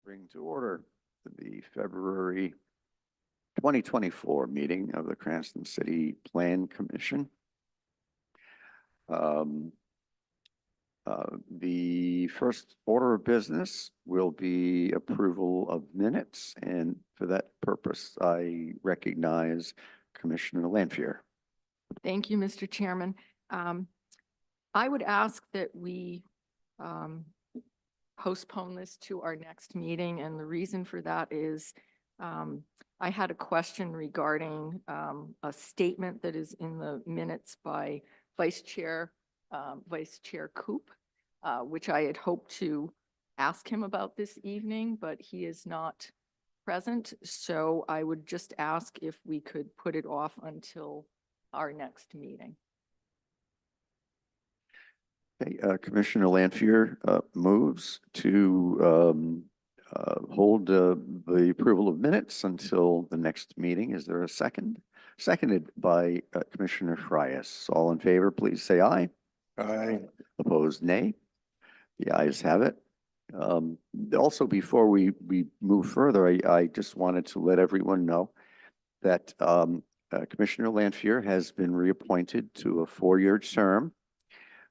Bring to order the February 2024 meeting of the Cranston City Plan Commission. The first order of business will be approval of minutes, and for that purpose, I recognize Commissioner Lanfear. Thank you, Mr. Chairman. I would ask that we postpone this to our next meeting, and the reason for that is I had a question regarding a statement that is in the minutes by Vice Chair Coop, which I had hoped to ask him about this evening, but he is not present. So I would just ask if we could put it off until our next meeting. Okay, Commissioner Lanfear moves to hold the approval of minutes until the next meeting. Is there a second? Seconded by Commissioner Frias. All in favor, please say aye. Aye. Opposed, nay. The ayes have it. Also, before we move further, I just wanted to let everyone know that Commissioner Lanfear has been reappointed to a 4-year term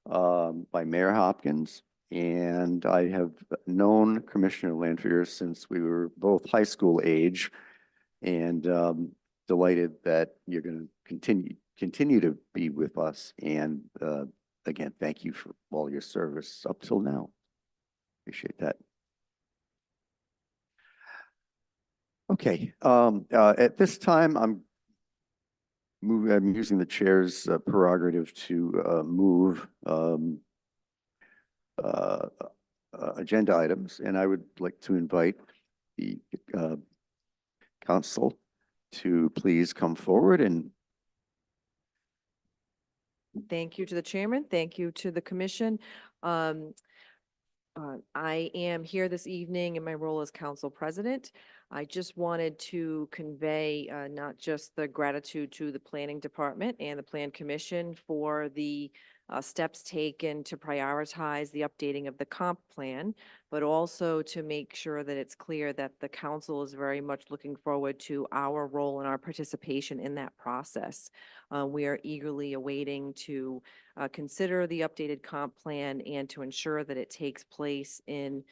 by Mayor Hopkins. And I have known Commissioner Lanfear since we were both high school age, and delighted that you're going to continue to be with us. And again, thank you for all your service up till now. Appreciate that. Okay, at this time, I'm using the chair's prerogative to move agenda items, and I would like to invite the council to please come forward. And thank you to the chairman. Thank you to the commission. I am here this evening in my role as council president. I just wanted to convey not just the gratitude to the planning department and the plan commission for the steps taken to prioritize the updating of the comp plan, but also to make sure that it's clear that the council is very much looking forward to our role and our participation in that process. We are eagerly awaiting to consider the updated comp plan and to ensure that it takes place in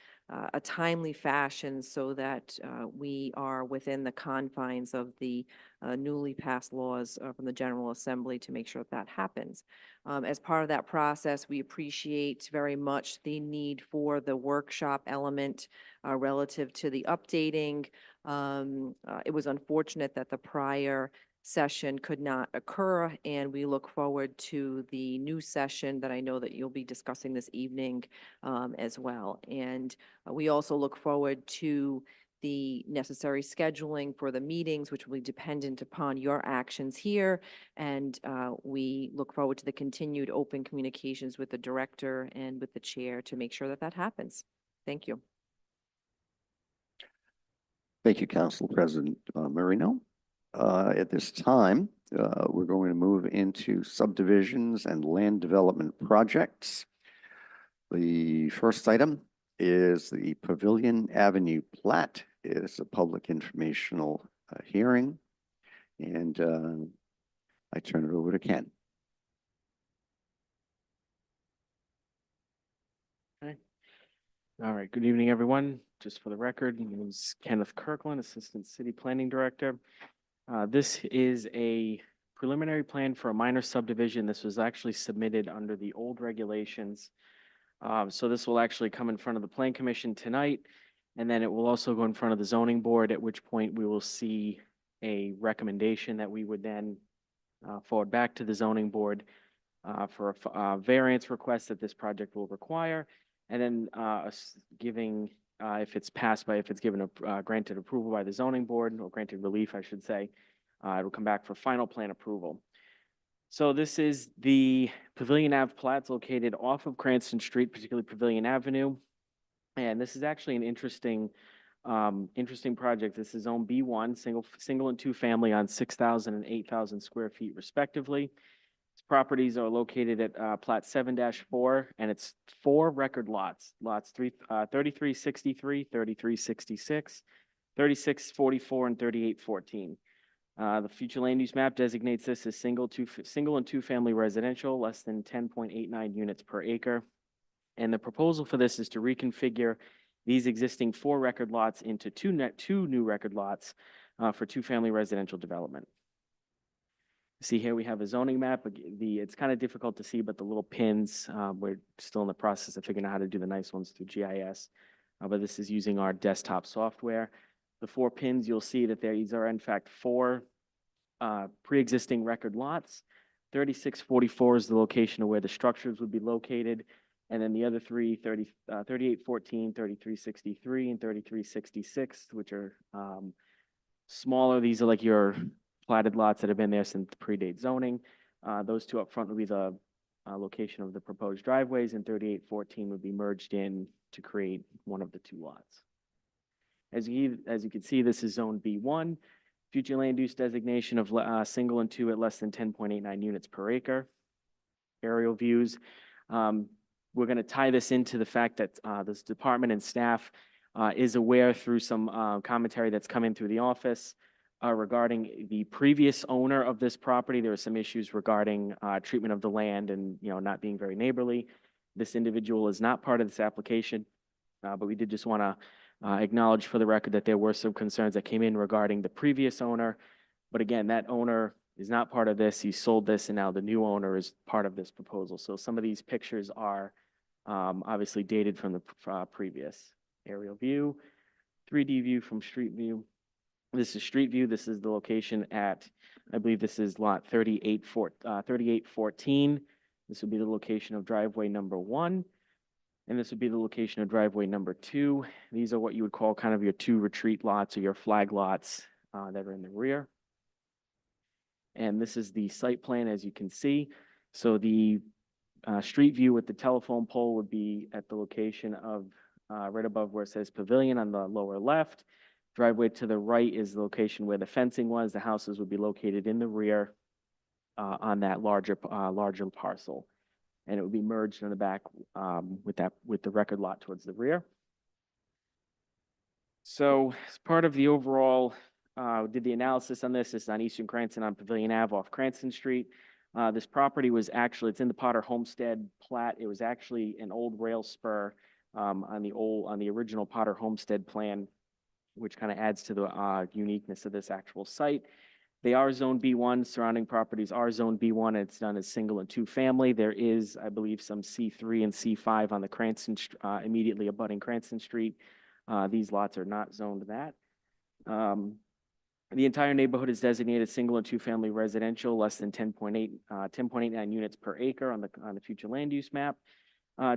a timely fashion so that we are within the confines of the newly passed laws from the General Assembly to make sure that happens. As part of that process, we appreciate very much the need for the workshop element relative to the updating. It was unfortunate that the prior session could not occur, and we look forward to the new session that I know that you'll be discussing this evening as well. And we also look forward to the necessary scheduling for the meetings, which will be dependent upon your actions here. And we look forward to the continued open communications with the director and with the chair to make sure that that happens. Thank you. thank you, Council President Marino. At this time, we're going to move into subdivisions and land development projects. The first item is the Pavilion Avenue plat. It's a public informational hearing, and I turn it over to Ken. Okay. All right. Good evening, everyone. Just for the record, my name is Kenneth Kirkland, Assistant City Planning Director. This is a preliminary plan for a minor subdivision. This was actually submitted under the old regulations. So this will actually come in front of the Plan Commission tonight, and then it will also go in front of the Zoning Board, at which point we will see a recommendation that we would then forward back to the Zoning Board for a variance request that this project will require, and then giving, if it's passed by, if it's given a granted approval by the Zoning Board, or granted relief, I should say, it will come back for final plan approval. So this is the Pavilion Ave plat located off of Cranston Street, particularly Pavilion Avenue. And this is actually an interesting project. This is Zone B1, single and two family on 6,000 and 8,000 square feet respectively. Properties are located at Plat 7-4, and it's 4 record lots. Lots 3363, 3366, 3644, and 3814. The future land use map designates this as single and two-family residential, less than 10.89 units per acre. And the proposal for this is to reconfigure these existing 4 record lots into two new record lots for two-family residential development. See here, we have a zoning map. It's kind of difficult to see, but the little pins, we're still in the process of figuring out how to do the nice ones through GIS. But this is using our desktop software. The 4 pins, you'll see that these are in fact 4 pre-existing record lots. 3644 is the location of where the structures would be located. And then the other 3, 3814, 3363, and 3366, which are smaller. These are like your platted lots that have been there since predate zoning. Those 2 up front would be the location of the proposed driveways, and 3814 would be merged in to create one of the 2 lots. As you can see, this is zone B1, future land use designation of single and 2 at less than 10.89 units per acre. Aerial views. We're going to tie this into the fact that this department and staff is aware through some commentary that's come in through the office regarding the previous owner of this property. There were some issues regarding treatment of the land and, not being very neighborly. This individual is not part of this application, but we did just want to acknowledge for the record that there were some concerns that came in regarding the previous owner. But again, that owner is not part of this. He sold this, and now the new owner is part of this proposal. So some of these pictures are obviously dated from the previous aerial view. 3D view from street view. This is street view. This is the location at, I believe this is lot 3814. This would be the location of driveway number 1. And this would be the location of driveway number 2. These are what you would call kind of your 2 retreat lots or your flag lots that are in the rear. And this is the site plan, as you can see. So the street view with the telephone pole would be at the location of right above where it says pavilion on the lower left. Driveway to the right is the location where the fencing was. The houses would be located in the rear on that larger parcel. And it would be merged in the back with the record lot towards the rear. So as part of the overall, did the analysis on this. This is on Eastern Cranston on Pavilion Ave off Cranston Street. This property was actually, it's in the Potter Homestead plat. It was actually an old rail spur on the original Potter Homestead plan, which kind of adds to the uniqueness of this actual site. They are zone B1, surrounding properties are zone B1, and it's done as single and 2 family. There is, I believe, some C3 and C5 on the Cranston, immediately abutting Cranston Street. These lots are not zoned that. The entire neighborhood is designated single and 2 family residential, less than 10.89 units per acre on the future land use map.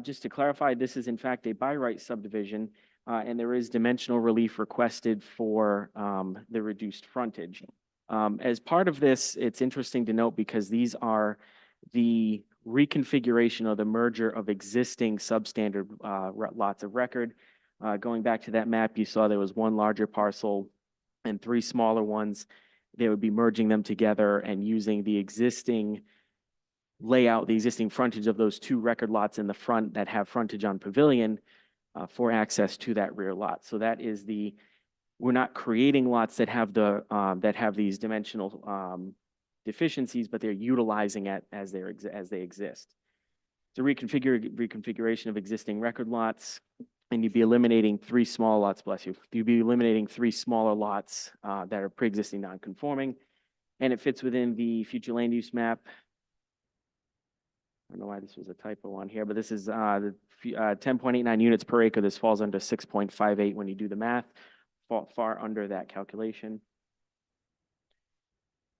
Just to clarify, this is in fact a by right subdivision, and there is dimensional relief requested for the reduced frontage. As part of this, it's interesting to note because these are the reconfiguration or the merger of existing substandard lots of record. Going back to that map, you saw there was 1 larger parcel and 3 smaller ones. They would be merging them together and using the existing layout, the existing frontage of those 2 record lots in the front that have frontage on Pavilion for access to that rear lot. So that is we're not creating lots that have these dimensional deficiencies, but they're utilizing it as they exist. It's a reconfiguration of existing record lots, and you'd be eliminating 3 small lots, bless you. You'd be eliminating 3 smaller lots that are pre-existing non-conforming, and it fits within the future land use map. I don't know why this was a typo on here, but this is 10.89 units per acre. This falls under 6.58 when you do the math, far under that calculation.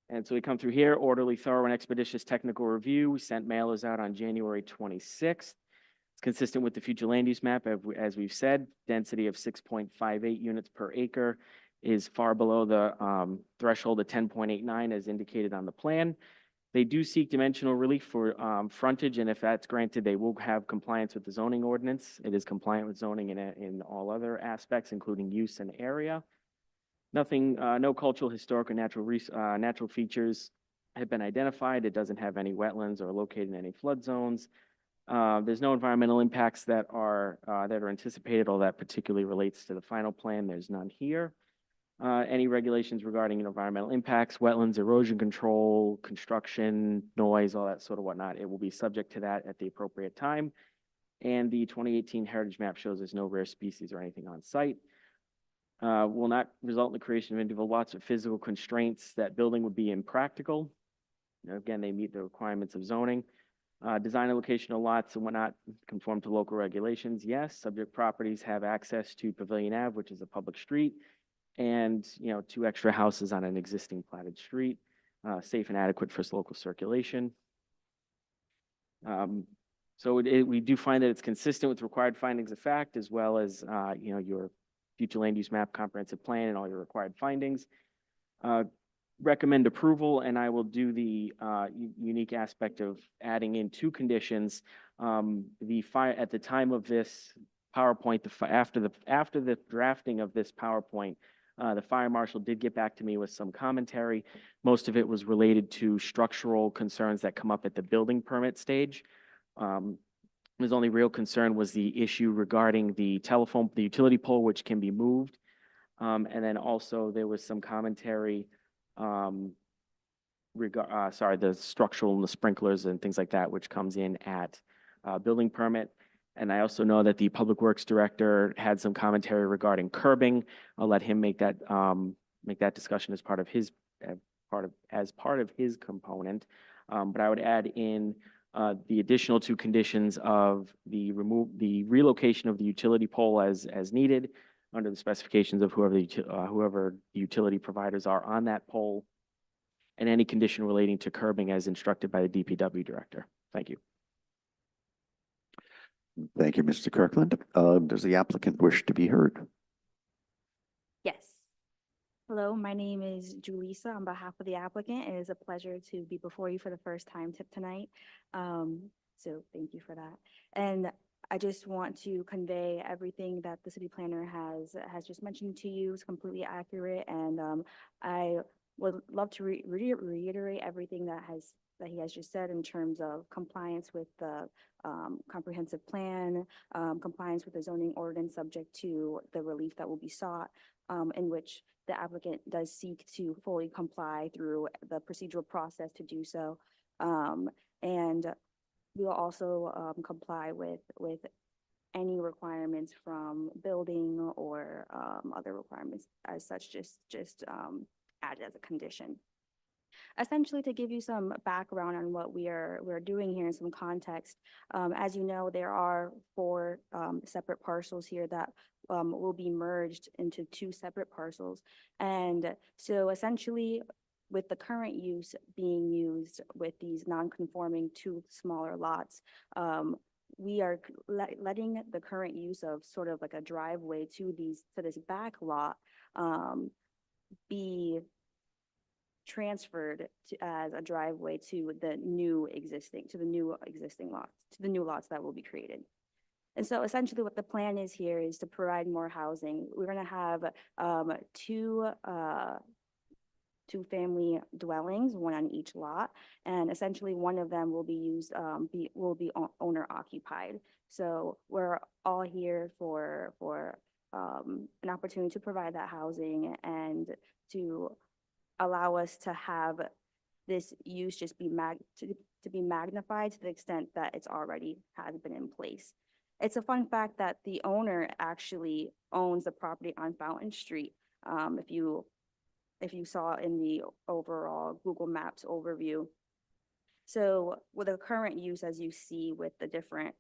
And so we come through here, orderly, thorough, and expeditious technical review. We sent mailers out on January 26th. It's consistent with the future land use map, as we've said. Density of 6.58 units per acre is far below the threshold of 10.89 as indicated on the plan. They do seek dimensional relief for frontage, and if that's granted, they will have compliance with the zoning ordinance. It is compliant with zoning in all other aspects, including use and area. Nothing, no cultural, historic, or natural features have been identified. It doesn't have any wetlands or located in any flood zones. There's no environmental impacts that are anticipated, all that particularly relates to the final plan. There's none here. Any regulations regarding environmental impacts, wetlands, erosion control, construction, noise, all that sort of whatnot, it will be subject to that at the appropriate time. And the 2018 heritage map shows there's no rare species or anything on site. Will not result in the creation of individual lots of physical constraints. That building would be impractical. Now, again, they meet the requirements of zoning. Design and location of lots and whatnot conform to local regulations. Yes, subject properties have access to Pavilion Ave, which is a public street, and, 2 extra houses on an existing platted street, safe and adequate for local circulation. So we do find that it's consistent with required findings of fact, as well as, your future land use map, comprehensive plan, and all your required findings. Recommend approval, and I will do the unique aspect of adding in 2 conditions. The fire at the time of this PowerPoint, after the drafting of this PowerPoint, the fire marshal did get back to me with some commentary. Most of it was related to structural concerns that come up at the building permit stage. His only real concern was the issue regarding the utility pole, which can be moved. And then also there was some commentary, the structural and the sprinklers and things like that, which comes in at building permit. And I also know that the Public Works Director had some commentary regarding curbing. I'll let him make that discussion as part of his component. But I would add in the additional 2 conditions of the relocation of the utility pole as needed under the specifications of whoever the utility providers are on that pole, and any condition relating to curbing as instructed by the DPW Director. Thank you. Thank you, Mr. Kirkland. Does the applicant wish to be heard? Yes. Hello, my name is Julissa on behalf of the applicant. It is a pleasure to be before you for the first time tonight. So thank you for that. And I just want to convey everything that the city planner has just mentioned to you is completely accurate. And I would love to reiterate everything that he has just said in terms of compliance with the comprehensive plan, compliance with the zoning ordinance subject to the relief that will be sought, in which the applicant does seek to fully comply through the procedural process to do so. And we will also comply with any requirements from building or other requirements as such, just added as a condition. Essentially, to give you some background on what we're doing here and some context, as you know, there are 4 separate parcels here that will be merged into 2 separate parcels. And so essentially, with the current use being used with these non-conforming 2 smaller lots, we are letting the current use of sort of like a driveway to this back lot be transferred as a driveway to the new existing lots that will be created. And so essentially what the plan is here is to provide more housing. We're going to have 2 family dwellings, 1 on each lot, and essentially one of them will be used owner occupied. So we're all here for an opportunity to provide that housing and to allow us to have this use just be magnified to the extent that it's already has been in place. It's a fun fact that the owner actually owns the property on Fountain Street. If you saw in the overall Google Maps overview. So with the current use, as you see with the different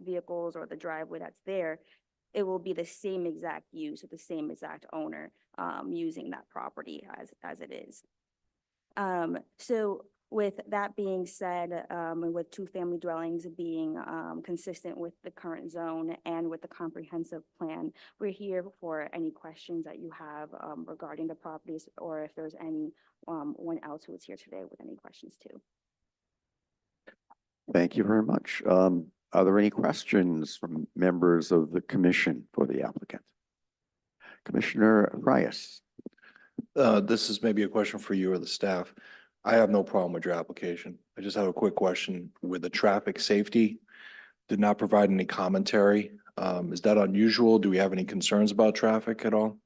vehicles or the driveway that's there, it will be the same exact use with the same exact owner using that property as it is. So with that being said, and with 2 family dwellings being consistent with the current zone and with the comprehensive plan, we're here for any questions that you have regarding the properties, or if there's anyone else who is here today with any questions too. Thank you very much. Are there any questions from members of the commission for the applicant? Commissioner Arias. This is maybe a question for you or the staff. I have no problem with your application. I just have a quick question. With the traffic safety, did not provide any commentary. Is that unusual? Do we have any concerns about traffic at all?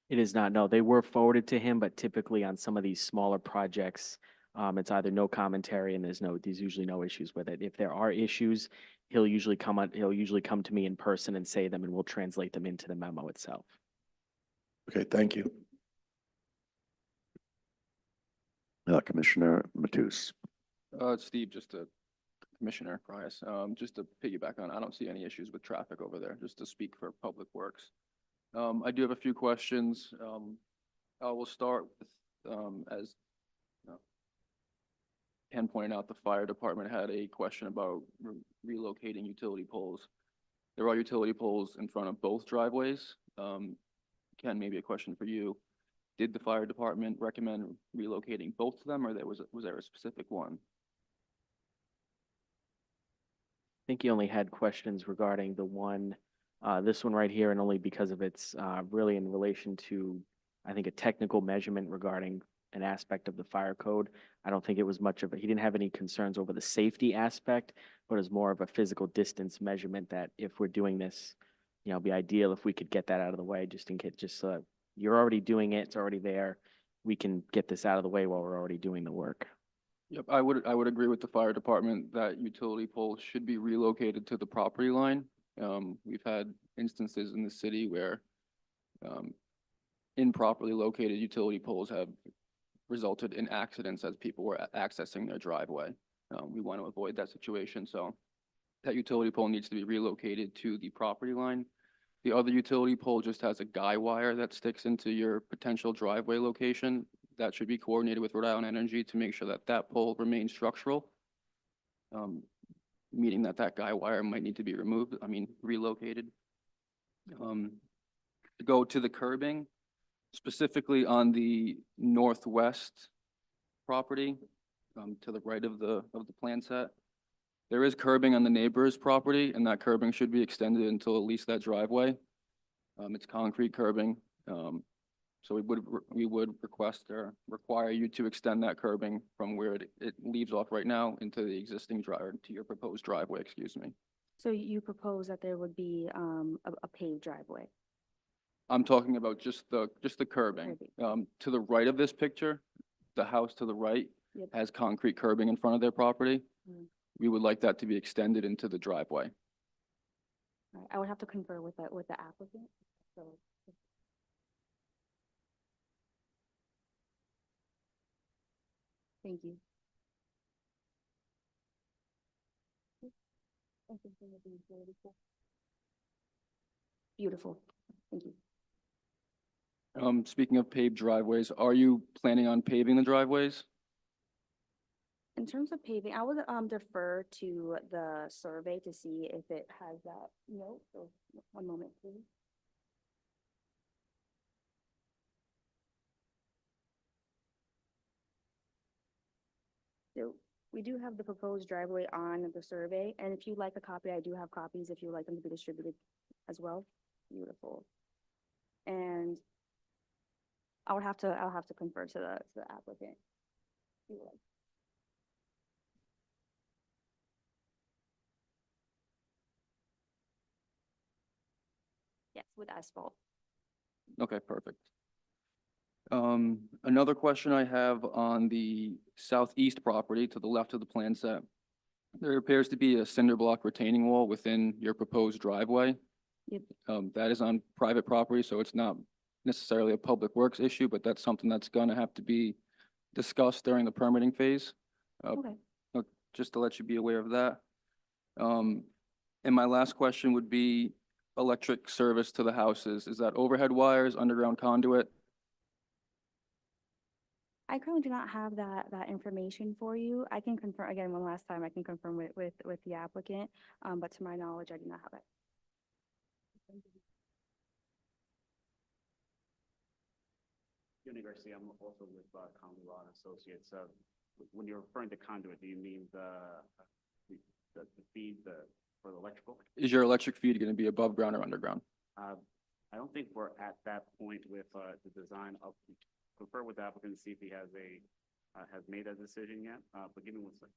It is not, no, they were forwarded to him, but typically on some of these smaller projects, it's either no commentary and there's usually no issues with it. If there are issues, he'll usually come to me in person and say them, and we'll translate them into the memo itself. Okay, thank you. Commissioner Matus. Steve, just to Commissioner Price, just to piggyback on, I don't see any issues with traffic over there, just to speak for Public Works. I do have a few questions. I will start with, as Ken pointed out, the fire department had a question about relocating utility poles. There are utility poles in front of both driveways. Ken, maybe a question for you. Did the fire department recommend relocating both of them, or was there a specific one? I think he only had questions regarding this one right here, and only because of its really in relation to, I think, a technical measurement regarding an aspect of the fire code. I don't think it was he didn't have any concerns over the safety aspect, but it's more of a physical distance measurement that if we're doing this, it'd be ideal if we could get that out of the way, just in case, you're already doing it, it's already there. We can get this out of the way while we're already doing the work. Yep, I would agree with the fire department that utility poles should be relocated to the property line. We've had instances in the city where improperly located utility poles have resulted in accidents as people were accessing their driveway. We want to avoid that situation, so that utility pole needs to be relocated to the property line. The other utility pole just has a guy wire that sticks into your potential driveway location. That should be coordinated with Rhode Island Energy to make sure that that pole remains structural. Meaning that guy wire might need to be relocated. To go to the curbing, specifically on the northwest property, to the right of the plan set. There is curbing on the neighbor's property, and that curbing should be extended until at least that driveway. It's concrete curbing. So we would request or require you to extend that curbing from where it leaves off right now into the existing to your proposed driveway, excuse me. So you propose that there would be a paved driveway? I'm talking about just the curbing. To the right of this picture, the house to the right Yep. has concrete curbing in front of their property. Mm. We would like that to be extended into the driveway. Right, I would have to confer with the applicant, so. Thank you. Beautiful, thank you. Speaking of paved driveways, are you planning on paving the driveways? In terms of paving, I would defer to the survey to see if it has that note, so 1 moment, please. So we do have the proposed driveway on the survey, and if you'd like a copy, I do have copies if you'd like them to be distributed as well. Beautiful. And I'll have to confer to the applicant. If you would like. Yes, with asphalt. Okay, perfect. Another question I have on the southeast property to the left of the plan set. There appears to be a cinder block retaining wall within your proposed driveway. Yep. That is on private property, so it's not necessarily a public works issue, but that's something that's gonna have to be discussed during the permitting phase. Okay. Just to let you be aware of that. And my last question would be electric service to the houses. Is that overhead wires, underground conduit? I currently do not have that information for you. I can confirm, again, one last time, I can confirm with the applicant, but to my knowledge, I do not have it. Junior Garcia, I'm also with Conley Law and Associates. When you're referring to conduit, do you mean the feed for the electrical? Is your electric feed going to be above ground or underground? I don't think we're at that point with the design of, confer with the applicant to see if he has has made a decision yet, but give me 1 second.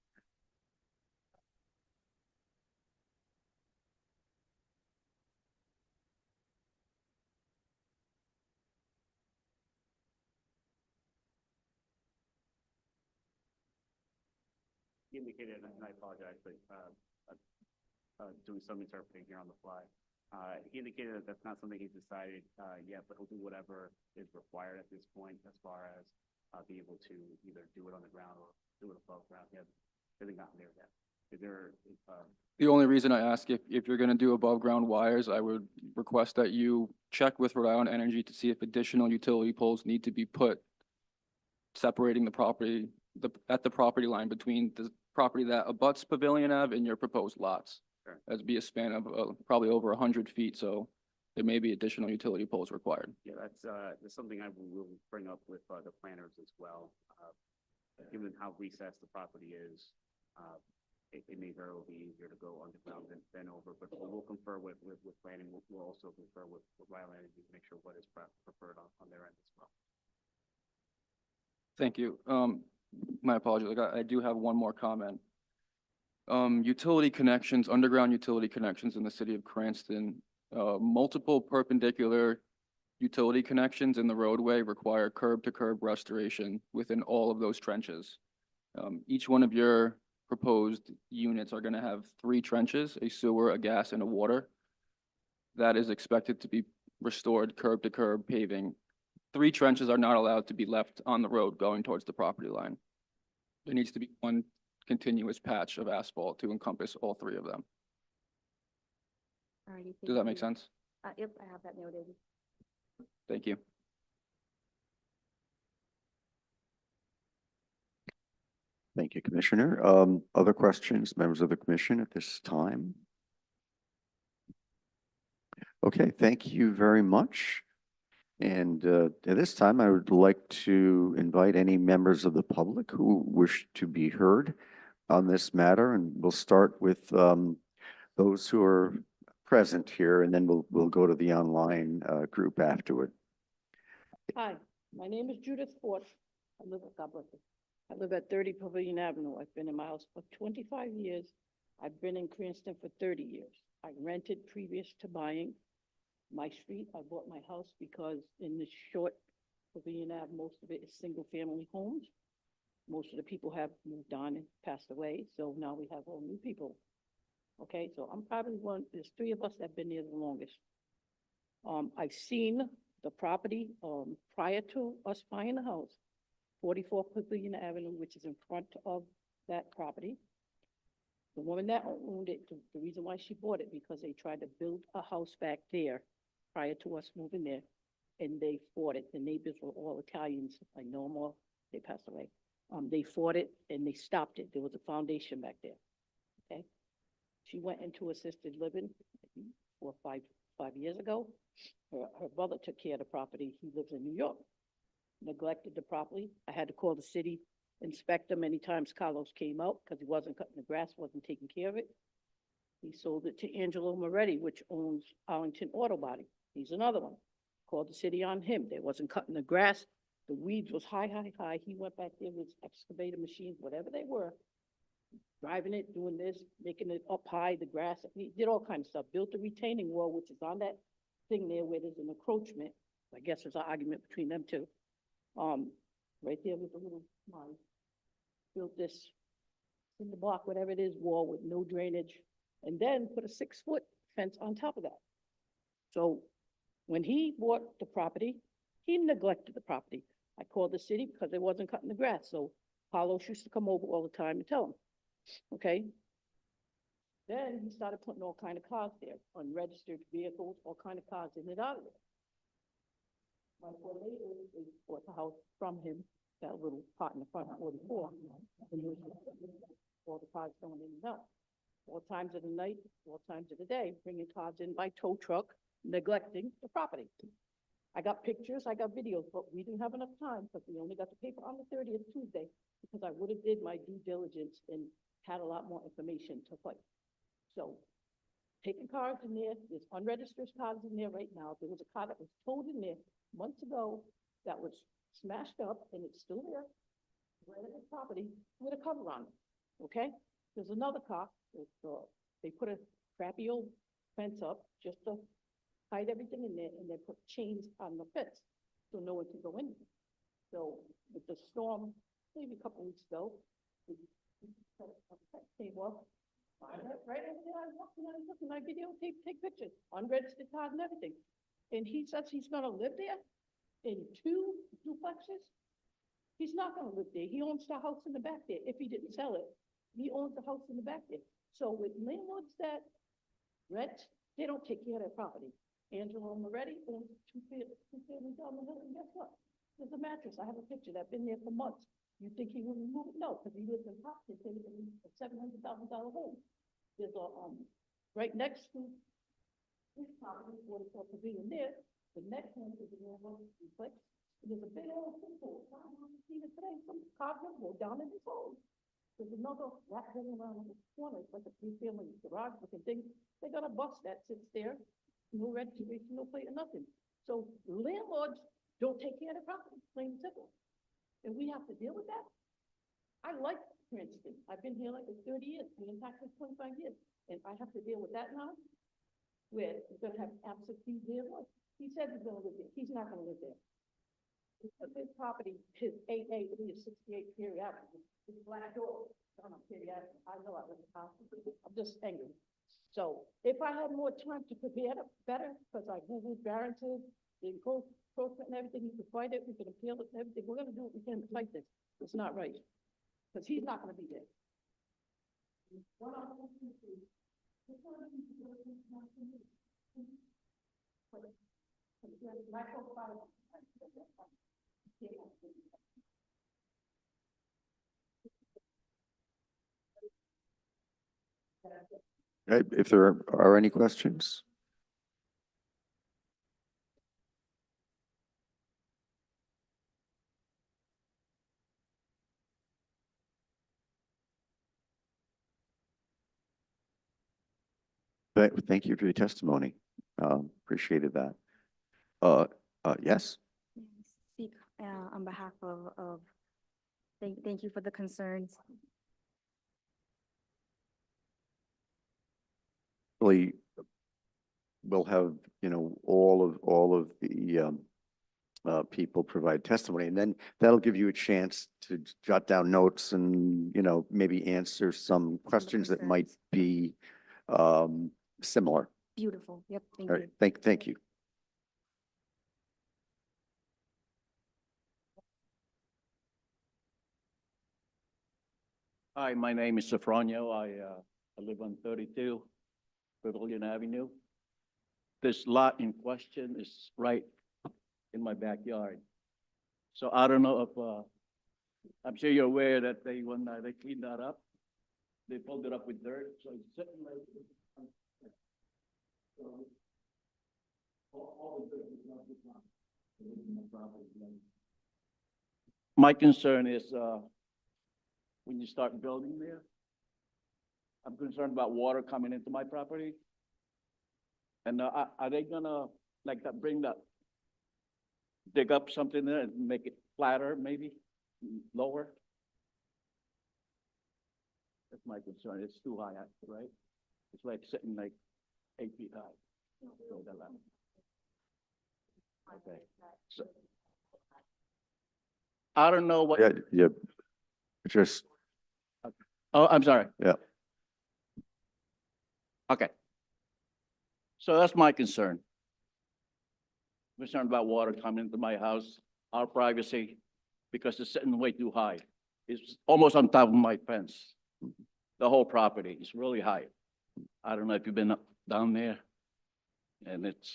He indicated, and I apologize, but doing some interpreting here on the fly. He indicated that that's not something he's decided yet, but he'll do whatever is required at this point as far as be able to either do it on the ground or do it above ground. He hasn't gotten there yet. Is there, The only reason I ask if you're gonna do above ground wires, I would request that you check with Rhode Island Energy to see if additional utility poles need to be put separating the property, at the property line between the property that abuts Pavilion Ave and your proposed lots. Sure. That'd be a span of probably over 100 feet, so there may be additional utility poles required. yeah, that's something I will bring up with the planners as well. Given how recessed the property is, it may very well be easier to go underground than over, but we'll confer with planning. We'll also confer with Rhode Island Energy to make sure what is preferred on their end as well. Thank you. My apologies. Like I do have one more comment. Utility connections, underground utility connections in the city of Cranston, multiple perpendicular utility connections in the roadway require curb to curb restoration within all of those trenches. Each one of your proposed units are going to have 3 trenches, a sewer, a gas, and a water. That is expected to be restored curb to curb paving. 3 trenches are not allowed to be left on the road going towards the property line. There needs to be one continuous patch of asphalt to encompass all 3 of them. Alrighty, Does that make sense? Yep, I have that noted. Thank you. Thank you, Commissioner. Other questions, members of the commission at this time? Okay, thank you very much. And at this time, I would like to invite any members of the public who wish to be heard on this matter, and we'll start with those who are present here, and then we'll go to the online group afterward. Hi, my name is Judith Fort. I live at, God bless you. I live at 30 Pavilion Avenue. I've been in my house for 25 years. I've been in Cranston for 30 years. I rented previous to buying my street. I bought my house because in this short Pavilion Ave, most of it is single-family homes. Most of the people have moved on and passed away, so now we have all new people. Okay, so I'm probably there's 3 of us that have been there the longest. I've seen the property prior to us buying the house, 44 Pavilion Avenue, which is in front of that property. The woman that owned it, the reason why she bought it, because they tried to build a house back there prior to us moving there, and they fought it. The neighbors were all Italians. I know them all. They passed away. They fought it and they stopped it. There was a foundation back there. Okay. She went into assisted living 4 or 5 years ago. Her brother took care of the property. He lives in New York. Neglected the property. I had to call the city inspector many times. Carlos came out because he wasn't cutting the grass, wasn't taking care of it. He sold it to Angelo Moretti, which owns Arlington Auto Body. He's another one. Called the city on him. They wasn't cutting the grass. The weeds was high. He went back there with excavator machines, whatever they were, driving it, doing this, making it up high, the grass. He did all kinds of stuff. Built a retaining wall, which is on that thing there where there's an encroachment. I guess there's an argument between them two. Right there with the little mine. Built this in the block, whatever it is, wall with no drainage, and then put a 6-foot fence on top of that. So when he bought the property, he neglected the property. I called the city because they wasn't cutting the grass, so Carlos used to come over all the time and tell him, okay? Then he started putting all kind of cars there, unregistered vehicles, all kind of cars in and out of there. My poor neighbors, they bought the house from him, that little part in the front, 44. And there was all the cars going in and out. All times of the night, all times of the day, bringing cars in by tow truck, neglecting the property. I got pictures, I got videos, but we didn't have enough time because we only got the paper on the 30th Tuesday, because I would have did my due diligence and had a lot more information to fight. So taking cars in there, there's unregistered cars in there right now. There was a car that was towed in there months ago that was smashed up and it's still there. rented his property with a cover on it, okay? There's another car, they put a crappy old fence up just to hide everything in there, and they put chains on the fence, so no one can go in. So with the storm, maybe a couple weeks ago, we set up a fence came up, right over there, I walked and I was looking, I videotape, take pictures, unregistered cars and everything. And he says he's gonna live there in 2 duplexes. He's not gonna live there. He owns the house in the back there. If he didn't sell it, he owns the house in the back there. So with landlords that rent, they don't take care of their property. Angelo Moretti owns two families down the hill, and guess what? There's a mattress. I have a picture that's been there for months. You think he will remove it? No, because he lives in Hopkins, in a $700,000 home. There's a, right next to his property, what is called pavilion there, the next one is a railroad complex. There's a big old football. I don't know if you've seen it today. Some cars will go down in his home. There's another rat running around in the corner. It's like a three-family garage looking thing. They got a bus that sits there, no registration, no plate, or nothing. So landlords don't take care of the property, plain and simple. And we have to deal with that. I like Cranston. I've been here like 30 years, paying taxes 25 years. And I have to deal with that now, where we're gonna have absentee landlords. He said he's gonna live there. He's not gonna live there. His property, his 8A, it is 68 Perry Avenue. His black door, down on Perry Avenue. I know I live in the house. I'm just angry. So if I had more time to prepare it better, because I Googled variances, the encroachment and everything, you can fight it, we can appeal it and everything. We're gonna do what we can to fight this. It's not right. Because he's not gonna be there. One other thing, too. This one of these is gonna be not for me. But there's microfiber. Right, if there are any questions? Thank you for your testimony. Appreciated that. Yes, Speak on behalf of, thank you for the concerns. really, we'll have, all of the people provide testimony, and then that'll give you a chance to jot down notes and, maybe answer some questions that might concerns. be similar. Beautiful. Yep, thank All you. right, thank you. Hi, my name is Sofronio. I live on 32 Pavilion Avenue. This lot in question is right in my backyard. So I don't know if, I'm sure you're aware that when they cleaned that up, they pulled it up with dirt, so it's sitting like. So, all the dirt is not this one. It is my property line. My concern is, when you start building there, I'm concerned about water coming into my property. And are they gonna, like, dig up something there and make it flatter, maybe, lower? That's my concern. It's too high, right? It's like sitting like 8 feet high. So that level. Okay. So I don't know what. Yeah, just, Oh, I'm sorry. Yeah. Okay. So that's my concern. Concerned about water coming into my house, our privacy, because it's sitting way too high. It's almost on top of my fence. The whole property is really high. I don't know if you've been down there. And it's,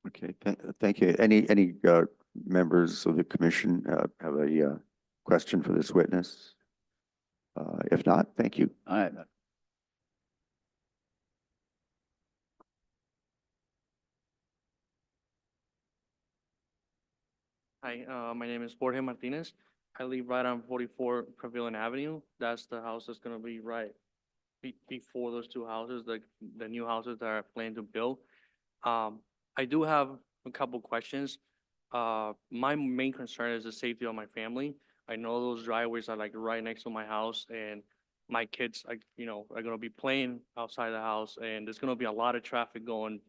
okay, thank you. Any members of the commission have a question for this witness? If not, thank you. I, Hi, my name is Jorge Martinez. I live right on 44 Pavilion Avenue. That's the house that's gonna be right before those two houses, the new houses that are planned to build. I do have a couple questions. my main concern is the safety of my family. I know those driveways are like right next to my house and my kids, like, are gonna be playing outside the house and there's gonna be a lot of traffic going,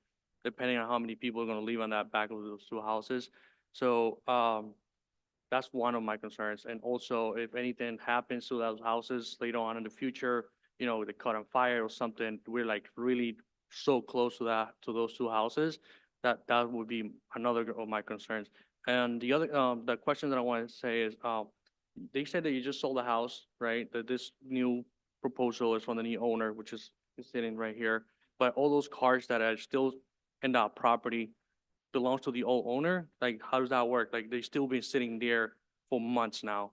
depending on how many people are gonna leave on that back of those two houses. So, that's one of my concerns. And also, if anything happens to those houses later on in the future, they caught on fire or something, we're like really so close to to those two houses, that would be another of my concerns. And the question that I want to say is, they said that you just sold a house, right? That this new proposal is from the new owner, which is sitting right here. But all those cars that are still in that property belongs to the old owner? Like, how does that work? Like, they still been sitting there for months now.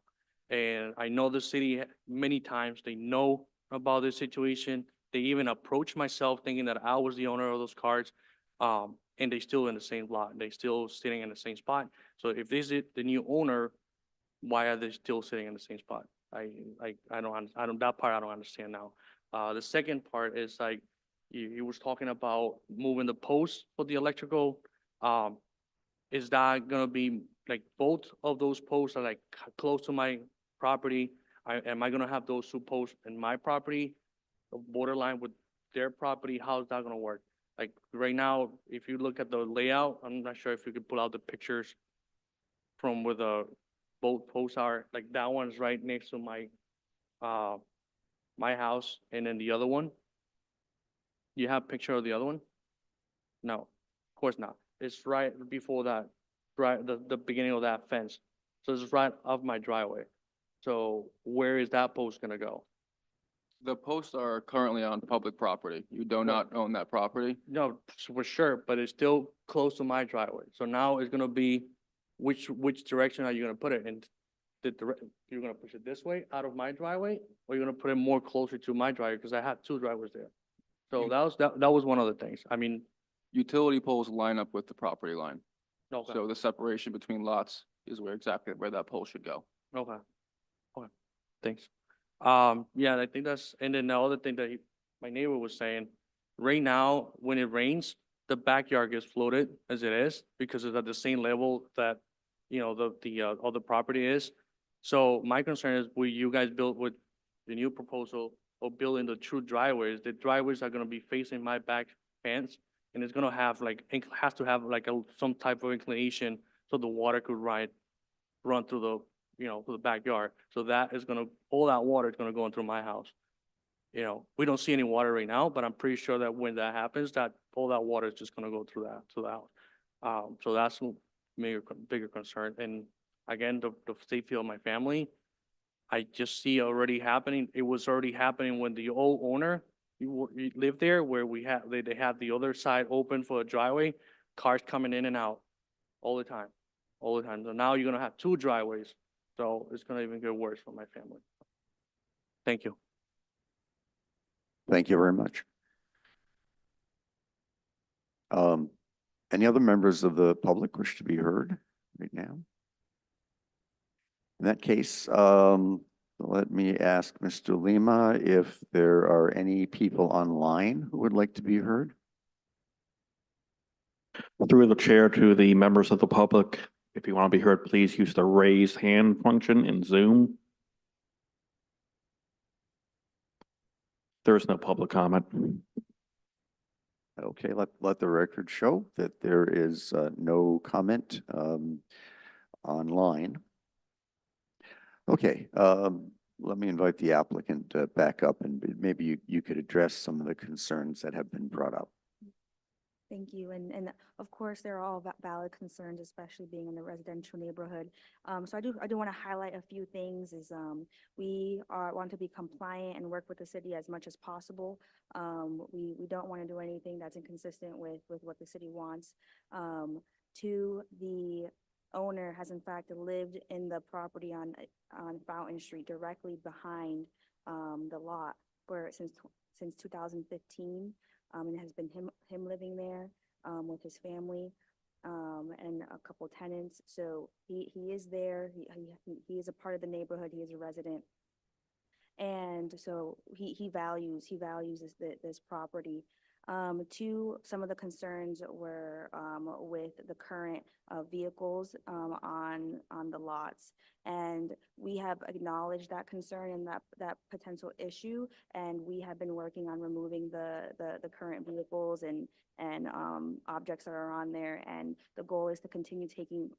And I know the city many times, they know about this situation. They even approached myself thinking that I was the owner of those cars. And they still in the same lot. They still sitting in the same spot. So if this is the new owner, why are they still sitting in the same spot? I don't, that part I don't understand now. The second part is like, you was talking about moving the posts for the electrical. Um, is that gonna be, like, both of those posts are like close to my property? Am I gonna have those two posts in my property, borderline with their property? How's that gonna work? Like, right now, if you look at the layout, I'm not sure if you could pull out the pictures from where the both posts are, like that one's right next to uh, my house, and then the other one. You have a picture of the other one? No, of course not. It's right before that, right, the beginning of that fence. So it's right off my driveway. So where is that post gonna go? The posts are currently on public property. You do not own that property. No, for sure, but it's still close to my driveway. So now it's gonna be, which direction are you gonna put it in? You're gonna push it this way out of my driveway, or you're gonna put it more closer to my driveway? Because I have two driveways there. So that was one of the things. I mean, Utility poles line up with the property line. okay, So the separation between lots is exactly where that pole should go. okay, okay, thanks. Yeah, I think and then the other thing that my neighbor was saying, right now, when it rains, the backyard gets flooded as it is, because it's at the same level that, the other property is. So my concern is, will you guys build with the new proposal or building the true driveways? The driveways are gonna be facing my back fence, and it's gonna have has to have like some type of inclination so the water could run through through the backyard. So that is all that water is gonna go in through my house. We don't see any water right now, but I'm pretty sure that when that happens, that all that water is just gonna go through the house. So that's a bigger concern. And again, the safety of my family, I just see already happening. It was already happening when the old owner, you lived there, where they had the other side open for a driveway, cars coming in and out all the time, all the time. So now you're gonna have two driveways. So it's gonna even get worse for my family. Thank you. Thank you very much. Any other members of the public wish to be heard right now? In that case, let me ask Mr. Lima if there are any people online who would like to be heard. Through the chair to the members of the public, if you want to be heard, please use the raise hand function in Zoom. There is no public comment. Okay, let the record show that there is no comment online. Okay, let me invite the applicant back up, and maybe you could address some of the concerns that have been brought up. Thank you. And of course, there are all valid concerns, especially being in a residential neighborhood. So I do want to highlight a few things we want to be compliant and work with the city as much as possible. We don't want to do anything that's inconsistent with what the city wants. Two, the owner has in fact lived in the property on Fountain Street, directly behind the lot since 2015. And it has been him living there with his family and a couple tenants. So he is there. He is a part of the neighborhood. He is a resident, and so he values this property. Some of the concerns were with the current vehicles on the lots. And we have acknowledged that concern and that potential issue. And we have been working on removing the current vehicles and objects that are on there. And the goal is to continue taking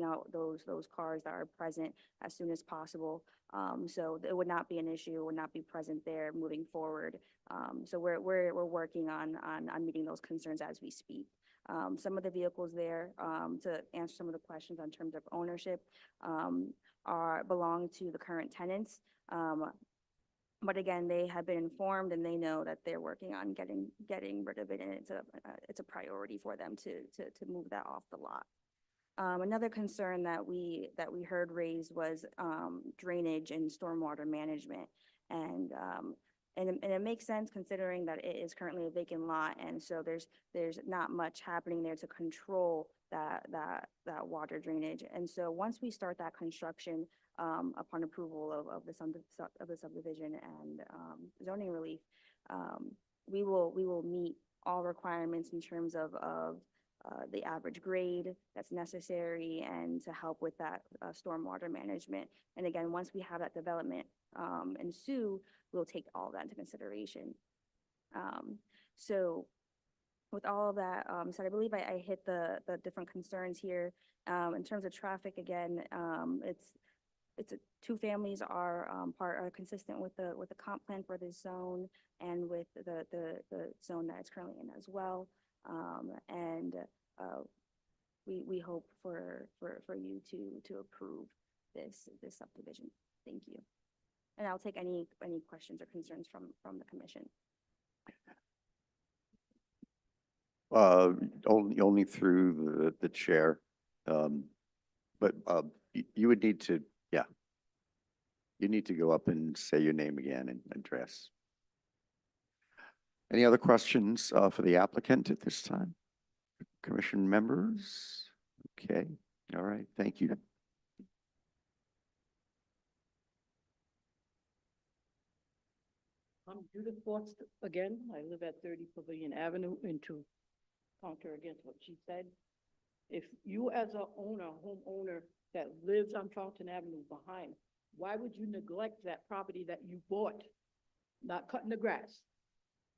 out those cars that are present as soon as possible. So it would not be an issue, it would not be present there moving forward. So we're working on meeting those concerns as we speak. Some of the vehicles there, to answer some of the questions on terms of ownership, belong to the current tenants. But again, they have been informed and they know that they're working on getting rid of it, and it's a priority for them to move that off the lot. Another concern that we heard raised was drainage and stormwater management. And it makes sense considering that it is currently a vacant lot, and so there's not much happening there to control that water drainage. And so once we start that construction, upon approval of the subdivision and zoning relief, we will meet all requirements in terms of the average grade that's necessary and to help with that stormwater management. And again, once we have that development ensue, we'll take all that into consideration. So with all of that said, I believe I hit the different concerns here. In terms of traffic, again, two families are consistent with the comp plan for this zone and with the zone that it's currently in as well. And we hope for you to approve this subdivision. Thank you. And I'll take any questions or concerns from the commission. Only through the chair. But you would need to, you need to go up and say your name again and address. Any other questions for the applicant at this time? Commission members? Okay, all right, thank you. I'm Judith Forts again. I live at 30 Pavilion Avenue, and to counter against what she said, if you as a homeowner that lives on Fountain Avenue behind, why would you neglect that property that you bought? Not cutting the grass,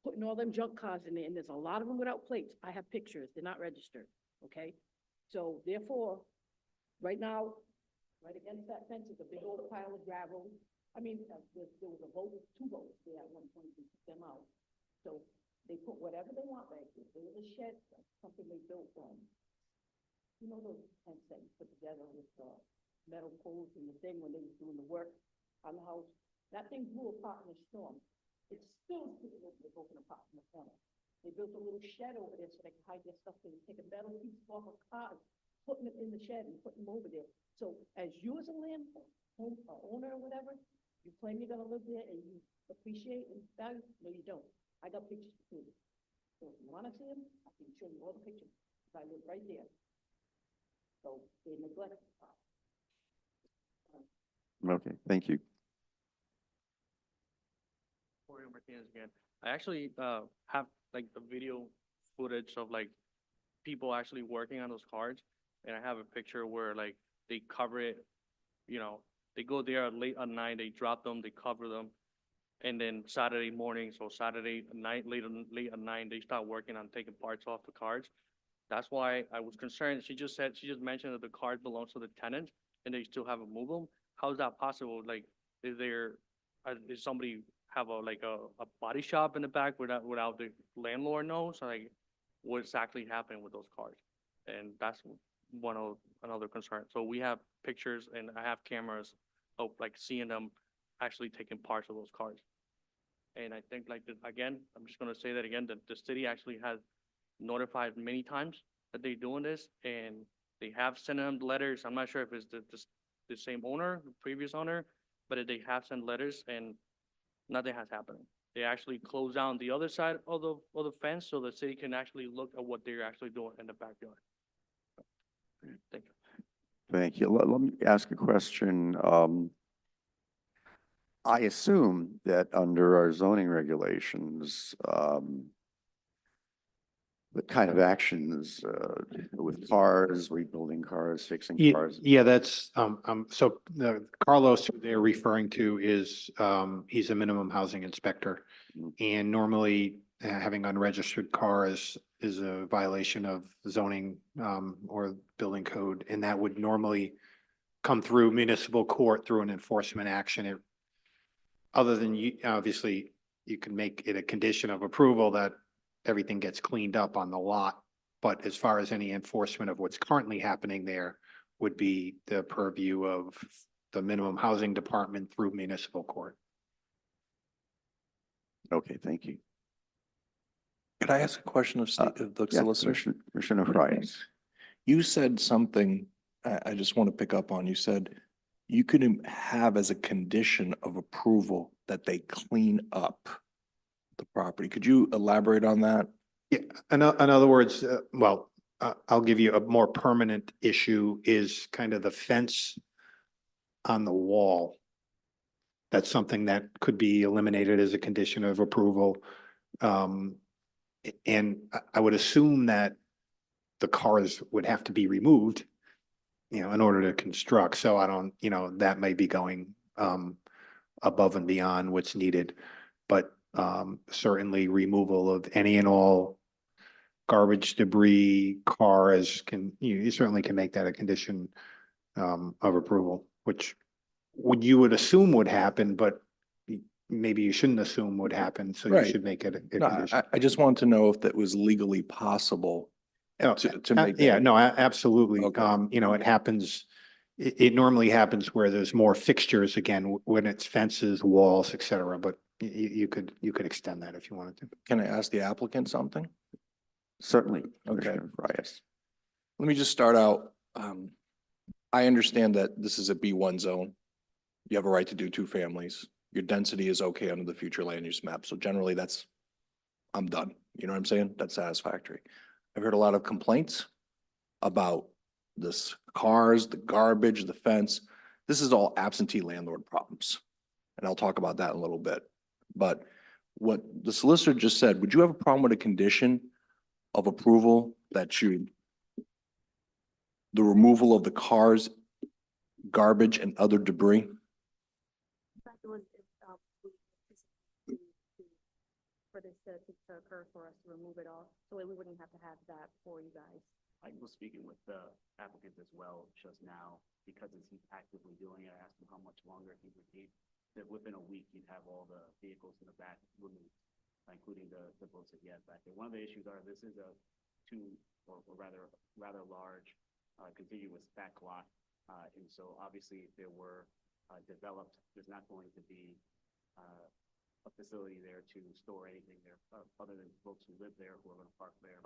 putting all them junk cars in there, and there's a lot of them without plates. I have pictures, they're not registered, okay? So therefore, right now, right against that fence is a big old pile of gravel. I mean, there was a vote, 2 votes there at one point to kick them out. So they put whatever they want back there. There was a shed, something they built you know those tents that you put together with the metal poles and the thing when they were doing the work on the house? That thing blew apart in a storm. It's still sitting over the broken apart in the corner. They built a little shed over there so they could hide their stuff. They would take a metal piece off of cars, putting it in the shed and putting them over there. So as you as a owner or whatever, you claim you're gonna live there and you appreciate and value, no, you don't. I got pictures to prove it. So if you wanna see them, I can show you all the pictures. I live right there. So they neglect the property. Okay, thank you. Jorge Martinez again. I actually have like the video footage of like people actually working on those cards, and I have a picture where like they cover it, you know, they go there late at night, they drop them, they cover them, and then Saturday morning, so Saturday night, late at night, they start working on taking parts off the cards. That's why I was concerned. She just mentioned that the card belongs to the tenant and they still haven't moved them. How is that possible? Like, is somebody have a body shop in the back without the landlord knows? Like, what exactly happened with those cards? And that's another concern. So we have pictures and I have cameras of like seeing them actually taking parts of those cards. And I think again, I'm just gonna say that again, that the city actually has notified many times that they're doing this, and they have sent them letters. I'm not sure if it's the same owner, the previous owner, but they have sent letters and nothing has happened. They actually close down the other side of the fence so the city can actually look at what they're actually doing in the backyard. Thank you. Thank you. Let me ask a question. I assume that under our zoning regulations, the kind of actions with cars, rebuilding cars, fixing Yeah, cars. yeah, that's, so Carlos, who they're referring to is, he's a minimum housing inspector. Mm. And normally, having unregistered cars is a violation of zoning, or building code, and that would normally come through municipal court through an enforcement action. Other than you, obviously, you can make it a condition of approval that everything gets cleaned up on the lot. But as far as any enforcement of what's currently happening there would be the purview of the minimum housing department through municipal court. Okay, thank you. Could I ask a question of of the Yeah, solicitor? Commissioner Frias. You said something I just want to pick up on. You said you could have as a condition of approval that they clean up the property. Could you elaborate on that? Yeah, in other words, well, I'll give you a more permanent issue is kind of the fence on the wall. That's something that could be eliminated as a condition of approval. And I would assume that the cars would have to be removed, in order to construct. So I don't, that may be going above and beyond what's needed. But certainly removal of any and all garbage, debris, cars you certainly can make that a condition of approval, which you would assume would happen, but maybe you shouldn't assume would happen. So you Right. should make it a No, condition. I just wanted to know if that was legally possible to make. Yeah, that- no, absolutely. Okay. It happens, it normally happens where there's more fixtures again, when it's fences, walls, et cetera, but you could extend that if you wanted to. Can I ask the applicant something? Certainly, Okay. Commissioner Frias. Let me just start out. I understand that this is a B1 zone. You have a right to do 2 families. Your density is okay under the future land use map. So generally I'm done. You know what I'm saying? That's satisfactory. I've heard a lot of complaints about this cars, the garbage, the fence. This is all absentee landlord problems. And I'll talk about that in a little bit. But what the solicitor just said, would you have a problem with a condition of approval that the removal of the cars, garbage and other debris? For this to occur for us to remove it all, so we wouldn't have to have that for you guys. I was speaking with the applicant as well just now, because he's actively doing it. I asked him how much longer he would need. That within a week, he'd have all the vehicles in the back removed, including the boats that he has back there. One of the issues are this is a rather large contiguous back lot. And so obviously if there were developed, there's not going to be a facility there to store anything there other than folks who live there who are going to park there.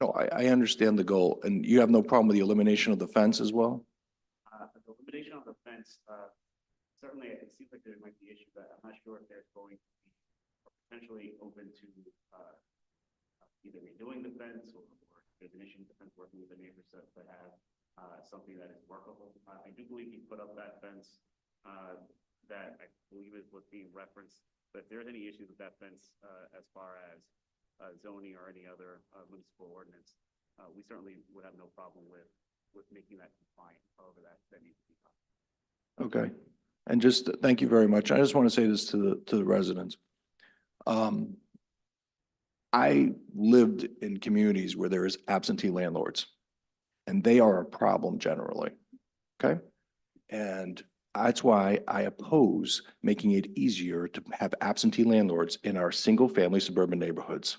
No, I understand the goal, and you have no problem with the elimination of the fence as well? The elimination of the fence, certainly it seems like there might be issues, but I'm not sure if there's going to be potentially open to either redoing the fence or there's an issue with the fence working with the neighbors to have something that is workable. I do believe he put up that fence that I believe is what's being referenced. But if there's any issues with that fence as far as zoning or any other municipal ordinance, we certainly would have no problem with making that compliant. However, that needs to be done. Okay. And just thank you very much. I just want to say this to the residents. I lived in communities where there is absentee landlords, and they are a problem generally. Okay? And that's why I oppose making it easier to have absentee landlords in our single-family suburban neighborhoods.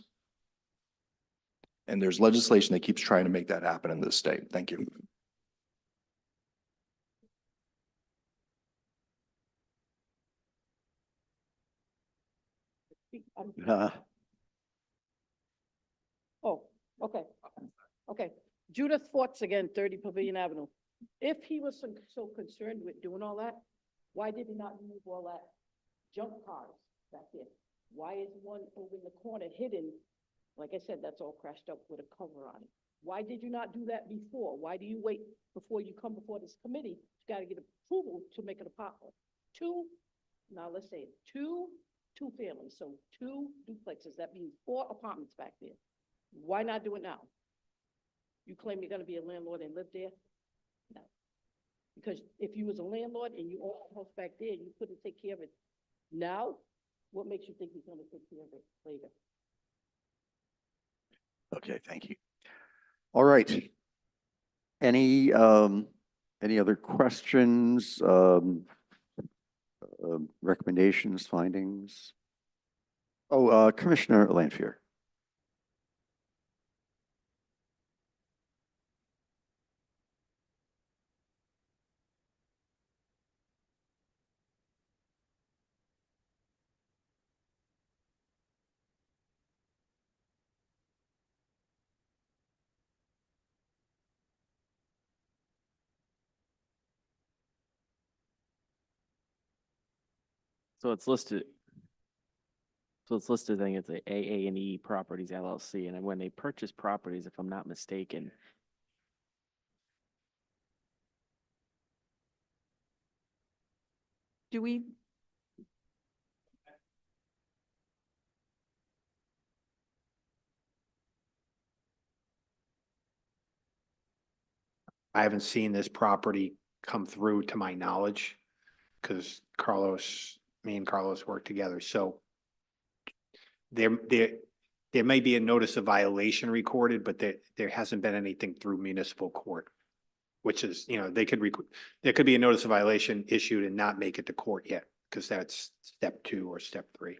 And there's legislation that keeps trying to make that happen in this state. Thank you. Oh, okay. Okay. Judith Forts again, 30 Pavilion Avenue. If he was so concerned with doing all that, why did he not move all that junk cars back there? Why is one over in the corner hidden? Like I said, that's all crashed up with a cover on it. Why did you not do that before? Why do you wait before you come before this committee? You gotta get approval to make an apartment. Now let's say two families, so 2 duplexes. That means 4 apartments back there. Why not do it now? You claim you're gonna be a landlord and live there? No. Because if you was a landlord and you own a house back there, you couldn't take care of it now, what makes you think you're gonna take care of it later? Okay, thank you. All right. Any other questions, recommendations, findings? Oh, Commissioner Lanfear. So it's listed. So it's listed, I think it's a AA&E Properties LLC, and when they purchase properties, if I'm not mistaken, Do we, I haven't seen this property come through to my knowledge, because me and Carlos work together, so there may be a notice of violation recorded, but there hasn't been anything through municipal court. Which is, there could be a notice of violation issued and not make it to court yet, because that's step 2 or step 3.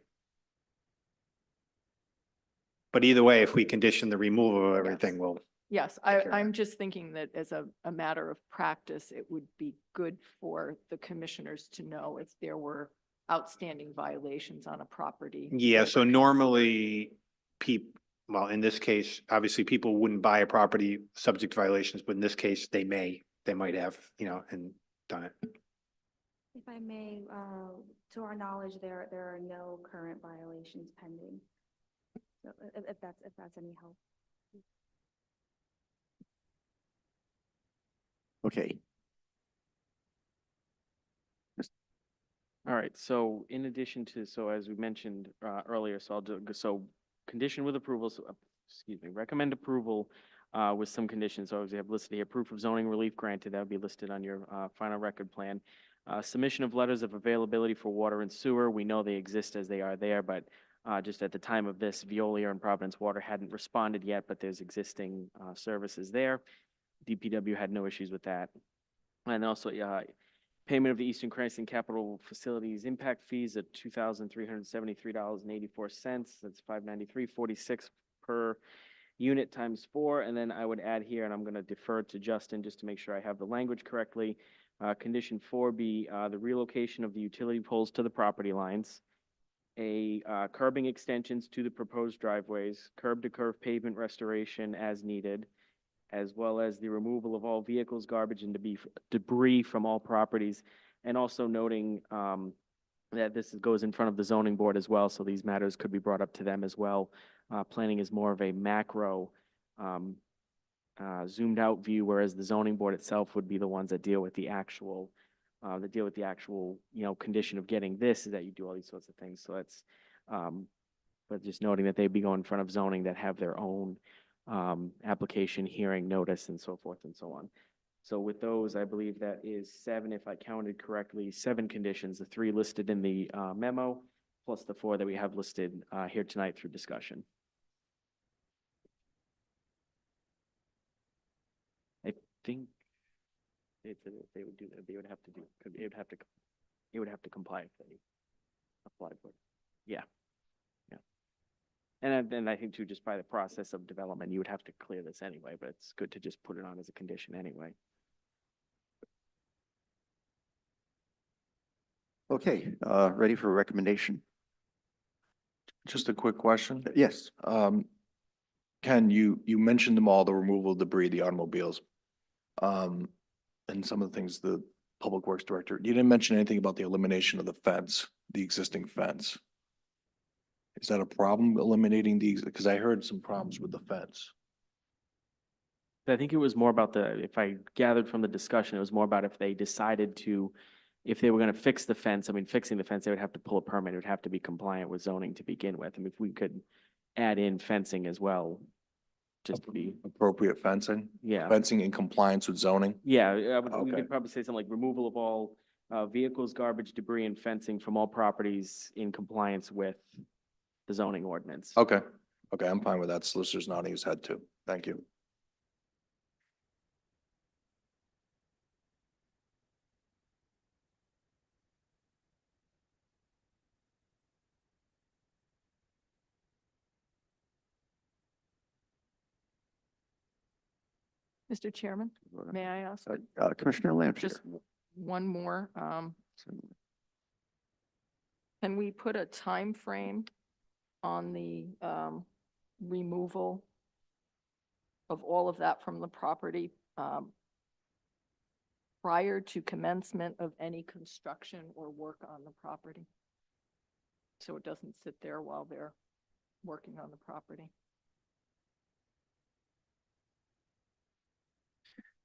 But either way, if we condition the removal of everything, we'll, yes, care of I'm just thinking that as a matter of practice, it would be good for the commissioners to know if there were outstanding violations on a property. yeah, that so were normally well, in this case, obviously people wouldn't buy a property subject to violations, but in this case, they might have, and done it. If I may, to our knowledge, there are no current violations pending. So if that's any help. Okay. all right, so in addition to, so as we mentioned earlier, so condition with approval, recommend approval with some conditions. So as we have listed here, proof of zoning relief granted, that would be listed on your final record plan. Submission of letters of availability for water and sewer. We know they exist as they are there, but just at the time of this, Veolia and Providence Water hadn't responded yet, but there's existing services there. DPW had no issues with that. And also, payment of the Eastern Cranston Capital Facilities impact fees at $2,373.84. That's $593.46 per unit times 4. And then I would add here, and I'm going to defer to Justin just to make sure I have the language correctly. Condition 4B, the relocation of the utility poles to the property lines, curbing extensions to the proposed driveways, curb-to-curb pavement restoration as needed, as well as the removal of all vehicles, garbage, and debris from all properties, and also noting that this goes in front of the zoning board as well, so these matters could be brought up to them as well. Planning is more of a macro, zoomed out view, whereas the zoning board itself would be the ones that deal with the actual, condition of getting this, is that you do all these sorts of things. So that's, but just noting that they'd be going in front of zoning that have their own application, hearing, notice, and so forth and so on. So with those, I believe that is 7, if I counted correctly, 7 conditions, the 3 listed in the memo, plus the 4 that we have listed here tonight through discussion. I think if they would do that, they would have to it would have to comply if they applied for it. Yeah. And then I think too, just by the process of development, you would have to clear this anyway, but it's good to just put it on as a condition anyway. Okay, ready for a recommendation? Just a quick question. Yes. Ken, you mentioned them all, the removal of debris, the automobiles. And some of the things the Public Works Director, you didn't mention anything about the elimination of the fence, the existing fence. Is that a problem eliminating these? Because I heard some problems with the fence. I think it was more about if I gathered from the discussion, it was more about if they decided to, if they were going to fix the fence, fixing the fence, they would have to pull a permit. It would have to be compliant with zoning to begin with. If we could add in fencing as well, just to be, Appropriate fencing, yeah. fencing in compliance with zoning. Yeah, we Okay. could probably say something like removal of all vehicles, garbage, debris, and fencing from all properties in compliance with the zoning ordinance. Okay, okay, I'm fine with that. Solicitor's nodding his head too. Thank you. Mr. Chairman, may I ask Commissioner Lanfear. just one more? Can we put a time frame on the removal of all of that from the property prior to commencement of any construction or work on the property? So it doesn't sit there while they're working on the property.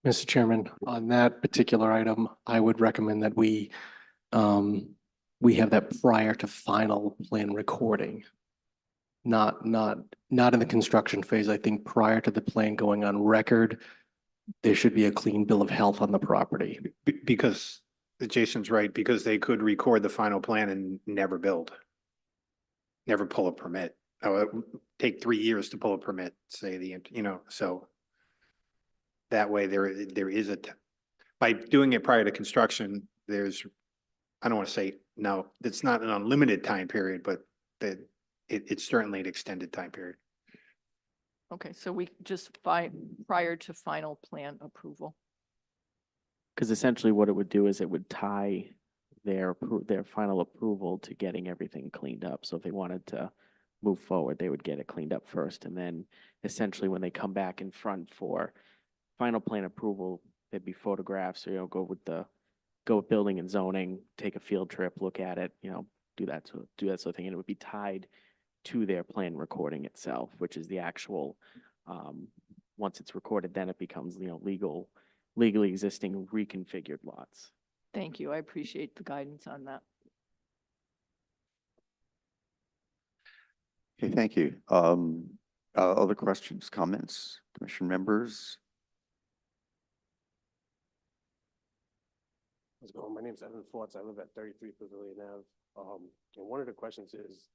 Mr. Chairman, on that particular item, I would recommend that we have that prior to final plan recording. Not in the construction phase. I think prior to the plan going on record, there should be a clean bill of health on the property. Because Jason's right, because they could record the final plan and never build. Never pull a permit. It would take 3 years to pull a permit, say so. That way there is by doing it prior to construction, there's, I don't want to say, no, it's not an unlimited time period, but it's certainly an extended time period. Okay, so we just prior to final plan approval. Because essentially what it would do is it would tie their final approval to getting everything cleaned up. So if they wanted to move forward, they would get it cleaned up first. And then essentially when they come back in front for final plan approval, there'd be photographs, or, go with building and zoning, take a field trip, look at it, do that sort of thing. And it would be tied to their plan recording itself, which is the actual, once it's recorded, then it becomes, legally existing reconfigured lots. Thank you. I appreciate the guidance on that. Okay, thank you. Other questions, comments, commission members? How's it going? My name's Evan Forts. I live at 33 Pavilion Ave. And one of the questions is,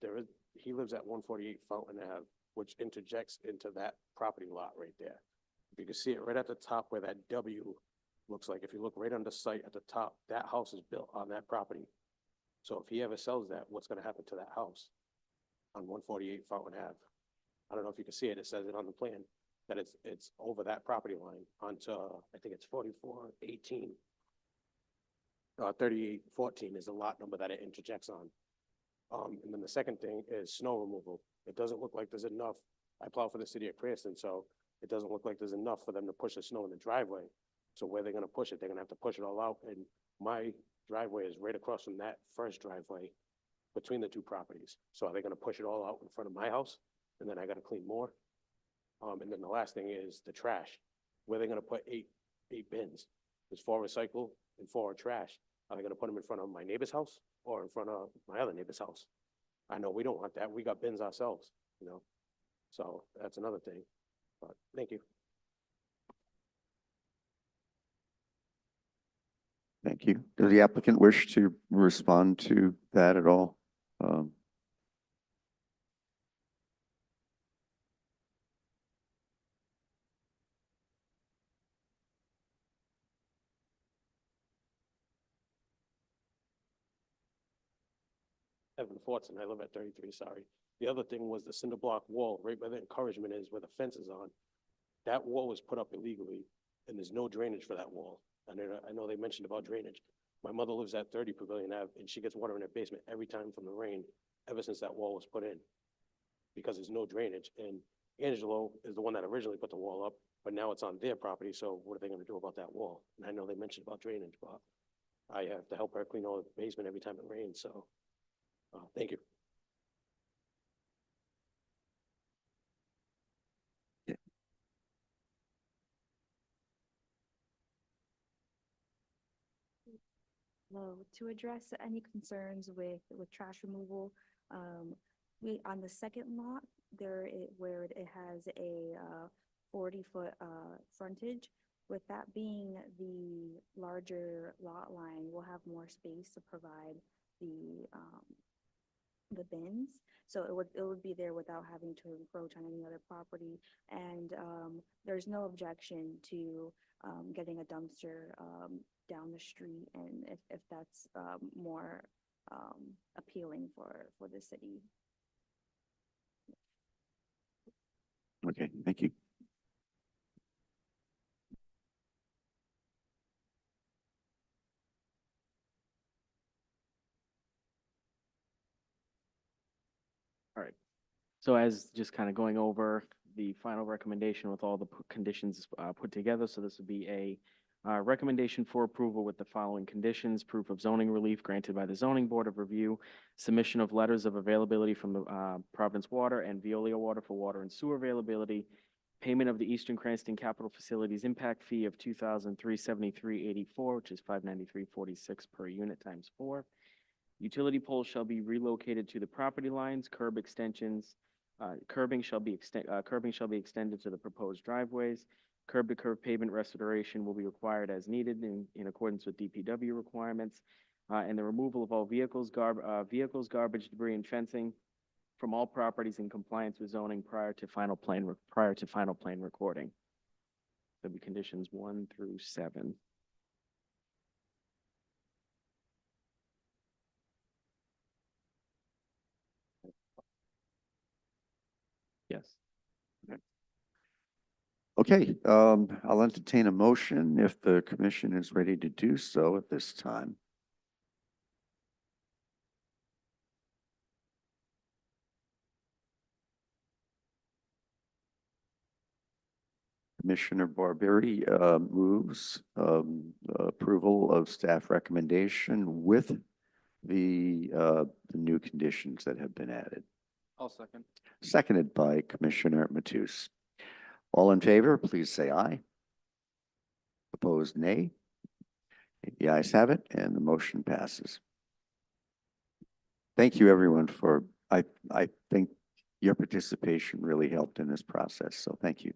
he lives at 148 Fountain Ave, which interjects into that property lot right there. You can see it right at the top where that W looks like. If you look right under sight at the top, that house is built on that property. So if he ever sells that, what's gonna happen to that house on 148 Fountain Ave? I don't know if you can see it. It says it on the plan that it's over that property line onto, I think it's 4418. 3814 is the lot number that it interjects on. And then the second thing is snow removal. It doesn't look like there's enough. I plow for the city of Cranston, so it doesn't look like there's enough for them to push the snow in the driveway. So where they're gonna push it, they're gonna have to push it all out. And my driveway is right across from that first driveway between the two properties. So are they gonna push it all out in front of my house? And then I gotta clean more? And then the last thing is the trash. Where they're gonna put eight bins. There's 4 recycle and 4 are trash. Are they gonna put them in front of my neighbor's house or in front of my other neighbor's house? I know we don't want that. We got bins ourselves, So that's another thing. But thank you. Thank you. Does the applicant wish to respond to that at all? Evan Fortson, I live at 33, sorry. The other thing was the cinder block wall, right where the encouragement is, where the fence is on. That wall was put up illegally, and there's no drainage for that wall. And I know they mentioned about drainage. My mother lives at 30 Pavilion Ave, and she gets water in her basement every time from the rain, ever since that wall was put in. Because there's no drainage, and Angelo is the one that originally put the wall up, but now it's on their property, so what are they gonna do about that wall? And I know they mentioned about drainage, but I have to help her clean all the basement every time it rains, so. Thank you. Hello, to address any concerns with trash removal, we, on the second lot, where it has a 40-foot frontage. With that being the larger lot line, we'll have more space to provide the bins. So it would be there without having to encroach on any other property. And there's no objection to getting a dumpster down the street, and if that's more appealing for the city. Okay, thank you. All right. So as just kind of going over the final recommendation with all the conditions put together, so this would be a recommendation for approval with the following conditions: proof of zoning relief granted by the Zoning Board of Review, submission of letters of availability from the Providence Water and Veolia Water for water and sewer availability, payment of the Eastern Cranston Capital Facilities impact fee of $2,373.84, which is $593.46 per unit times 4. Utility poles shall be relocated to the property lines, curbing shall be extended to the proposed driveways. Curb-to-curb pavement restoration will be required as needed in accordance with DPW requirements. And the removal of all vehicles, garbage, debris, and fencing from all properties in compliance with zoning prior to final plan recording. There'll be conditions 1 through 7. Yes. Okay, I'll entertain a motion if the commission is ready to do so at this time. Commissioner Barbieri moves approval of staff recommendation with the new conditions that have been added. I'll second. Seconded by Commissioner Matus. All in favor, please say aye. Opposed, nay. The ayes have it, and the motion passes. Thank you, everyone, for, I think your participation really helped in this process, so thank you.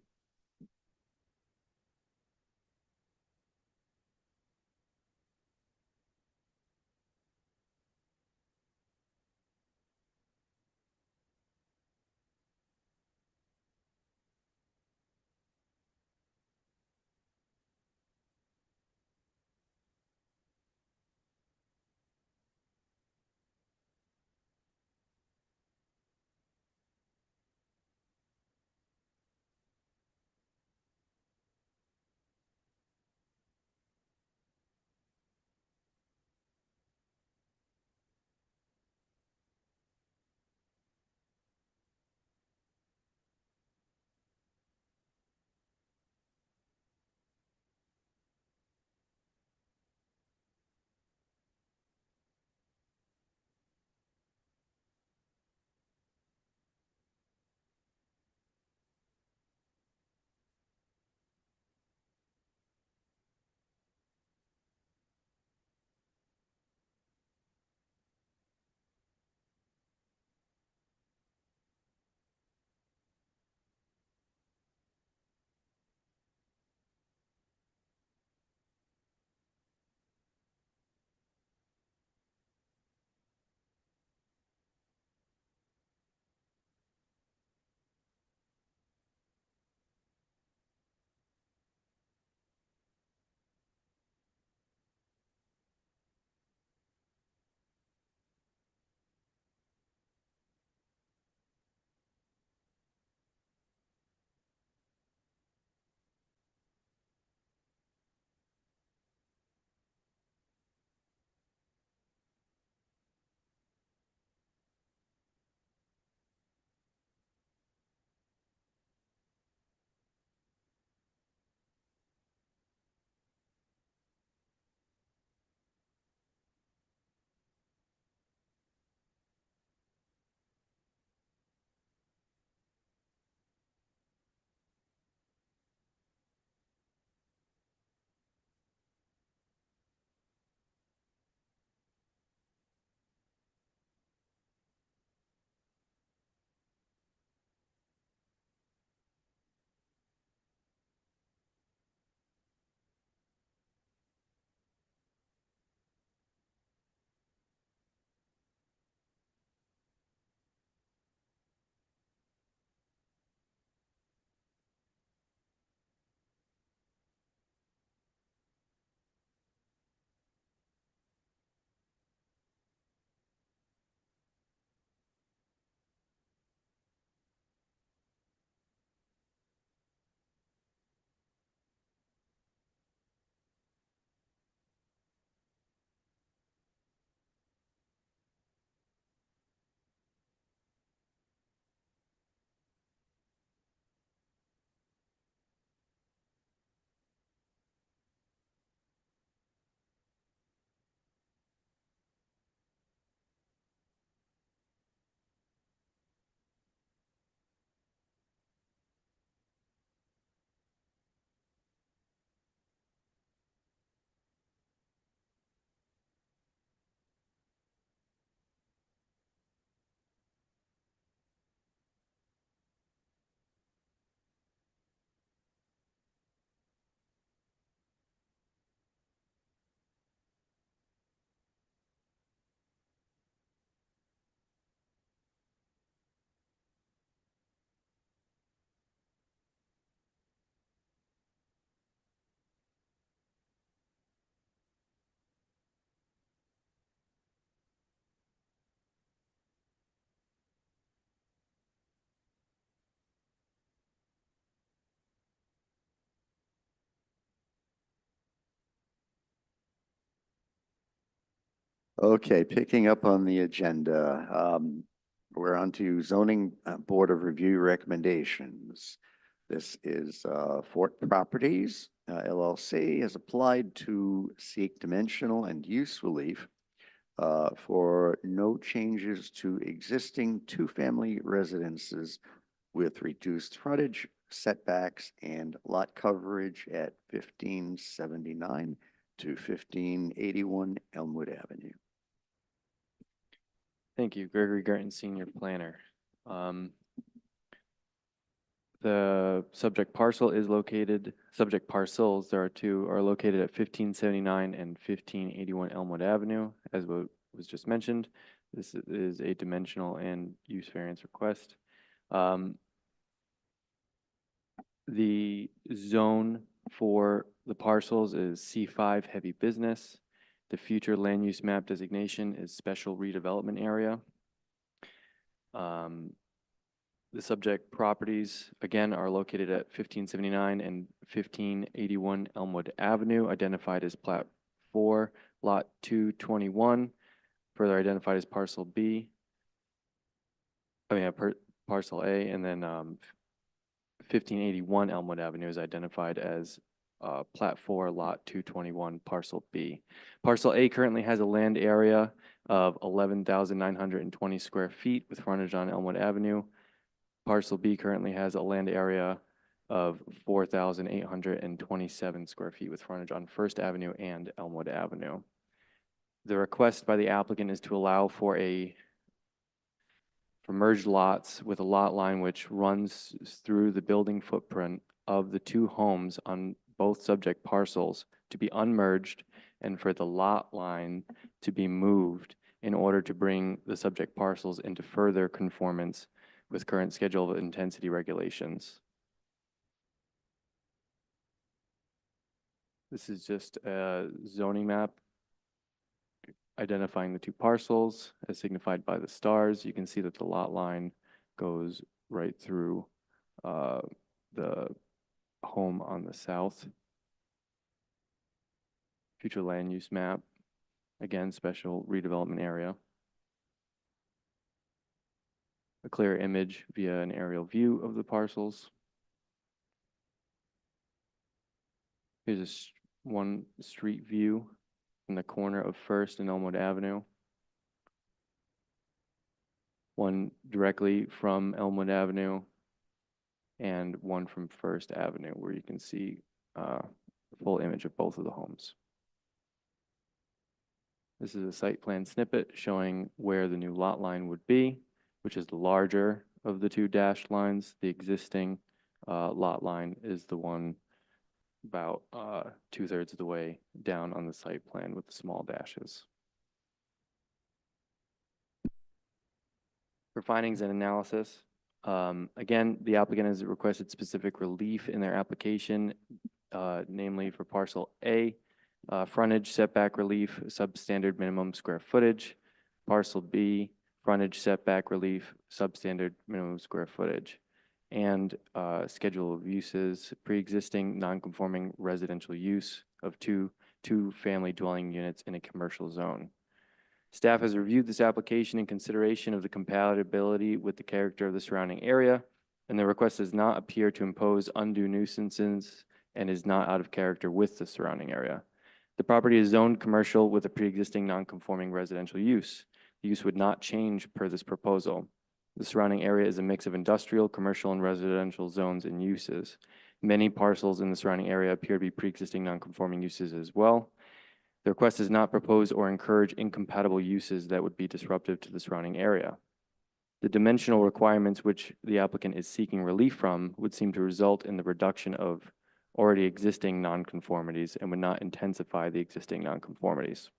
Okay, picking up on the agenda, we're on to zoning board of review recommendations. This is Fort Properties LLC has applied to seek dimensional and use relief for no changes to existing two-family residences with reduced frontage, setbacks, and lot coverage at 1579 to 1581 Elmwood Avenue. Thank you, Gregory Garten, Senior Planner. The subject parcels, there are two, are located at 1579 and 1581 Elmwood Avenue, as was just mentioned. This is a dimensional and use variance request. The zone for the parcels is C5 heavy business. The future land use map designation is special redevelopment area. The subject properties, again, are located at 1579 and 1581 Elmwood Avenue, identified as Plat 4, Lot 221, further identified as Parcel B. Parcel A, and then 1581 Elmwood Avenue is identified as Plat 4, Lot 221, Parcel B. Parcel A currently has a land area of 11,920 square feet with frontage on Elmwood Avenue. Parcel B currently has a land area of 4,827 square feet with frontage on First Avenue and Elmwood Avenue. The request by the applicant is to allow for merged lots with a lot line which runs through the building footprint of the two homes on both subject parcels to be unmerged and for the lot line to be moved in order to bring the subject parcels into further conformance with current schedule of intensity regulations. This is just a zoning map identifying the two parcels as signified by the stars. You can see that the lot line goes right through the home on the south. Future land use map, again, special redevelopment area. A clear image via an aerial view of the parcels. Here's one street view in the corner of First and Elmwood Avenue. One directly from Elmwood Avenue and one from First Avenue where you can see the full image of both of the homes. This is a site plan snippet showing where the new lot line would be, which is the larger of the two dashed lines. The existing lot line is the one about 2/3 of the way down on the site plan with the small dashes. For findings and analysis, again, the applicant has requested specific relief in their application, namely for parcel A, frontage setback relief, substandard minimum square footage. Parcel B, frontage setback relief, substandard minimum square footage, and schedule of uses, pre-existing non-conforming residential use of two-family dwelling units in a commercial zone. Staff has reviewed this application in consideration of the compatibility with the character of the surrounding area, and the request does not appear to impose undue nuisances and is not out of character with the surrounding area. The property is zoned commercial with a pre-existing non-conforming residential use. The use would not change per this proposal. The surrounding area is a mix of industrial, commercial, and residential zones and uses. Many parcels in the surrounding area appear to be pre-existing non-conforming uses as well. The request does not propose or encourage incompatible uses that would be disruptive to the surrounding area. The dimensional requirements which the applicant is seeking relief from would seem to result in the reduction of already existing nonconformities and would not intensify the existing nonconformities.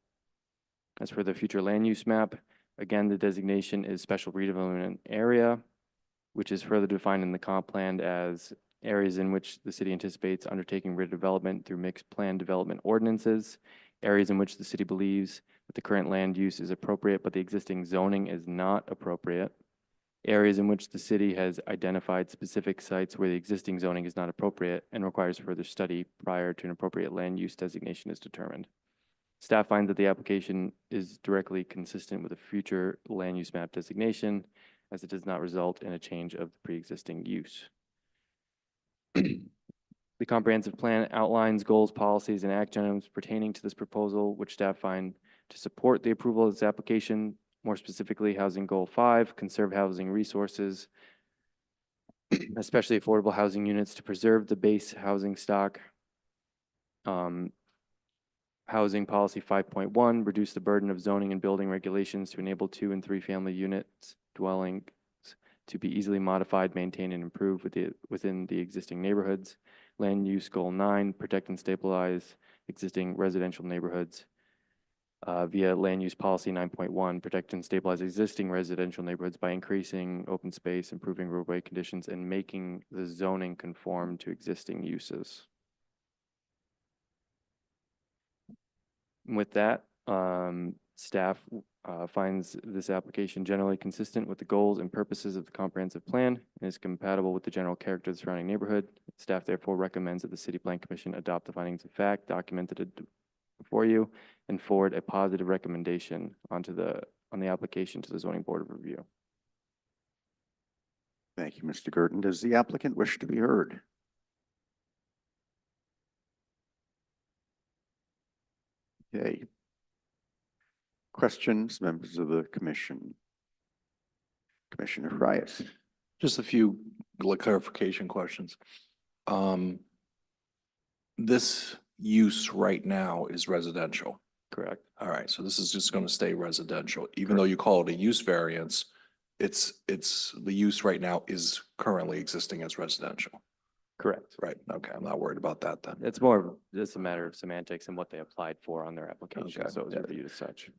As for the future land use map, again, the designation is special redevelopment area, which is further defined in the comp plan as areas in which the city anticipates undertaking redevelopment through mixed plan development ordinances, areas in which the city believes that the current land use is appropriate but the existing zoning is not appropriate, areas in which the city has identified specific sites where the existing zoning is not appropriate and requires further study prior to an appropriate land use designation is determined. Staff finds that the application is directly consistent with a future land use map designation, as it does not result in a change of the pre-existing use. The comprehensive plan outlines goals, policies, and action items pertaining to this proposal, which staff find to support the approval of this application. More specifically, Housing Goal 5, conserve housing resources, especially affordable housing units, to preserve the base housing stock. Housing Policy 5.1, reduce the burden of zoning and building regulations to enable 2 and 3 family units dwellings to be easily modified, maintained, and improved within the existing neighborhoods. Land Use Goal 9, protect and stabilize existing residential neighborhoods. Via Land Use Policy 9.1, protect and stabilize existing residential neighborhoods by increasing open space, improving roadway conditions, and making the zoning conform to existing uses. With that, staff finds this application generally consistent with the goals and purposes of the comprehensive plan and is compatible with the general character of the surrounding neighborhood. Staff therefore recommends that the City Plan Commission adopt the findings of fact documented before you and forward a positive recommendation on the application to the Zoning Board of Review. Thank you, Mr. Girton. Does the applicant wish to be heard? Okay. Questions, members of the commission? Commissioner Frias. Just a few clarification questions. This use right now is residential. Correct. All right, so this is just going to stay residential, even though you call it a use variance. It's the use right now is currently existing as residential. Correct. Right. Okay, I'm not worried about that then. It's more of just a matter of semantics and what they applied for on their application, Okay. so it was Yeah. reviewed as such.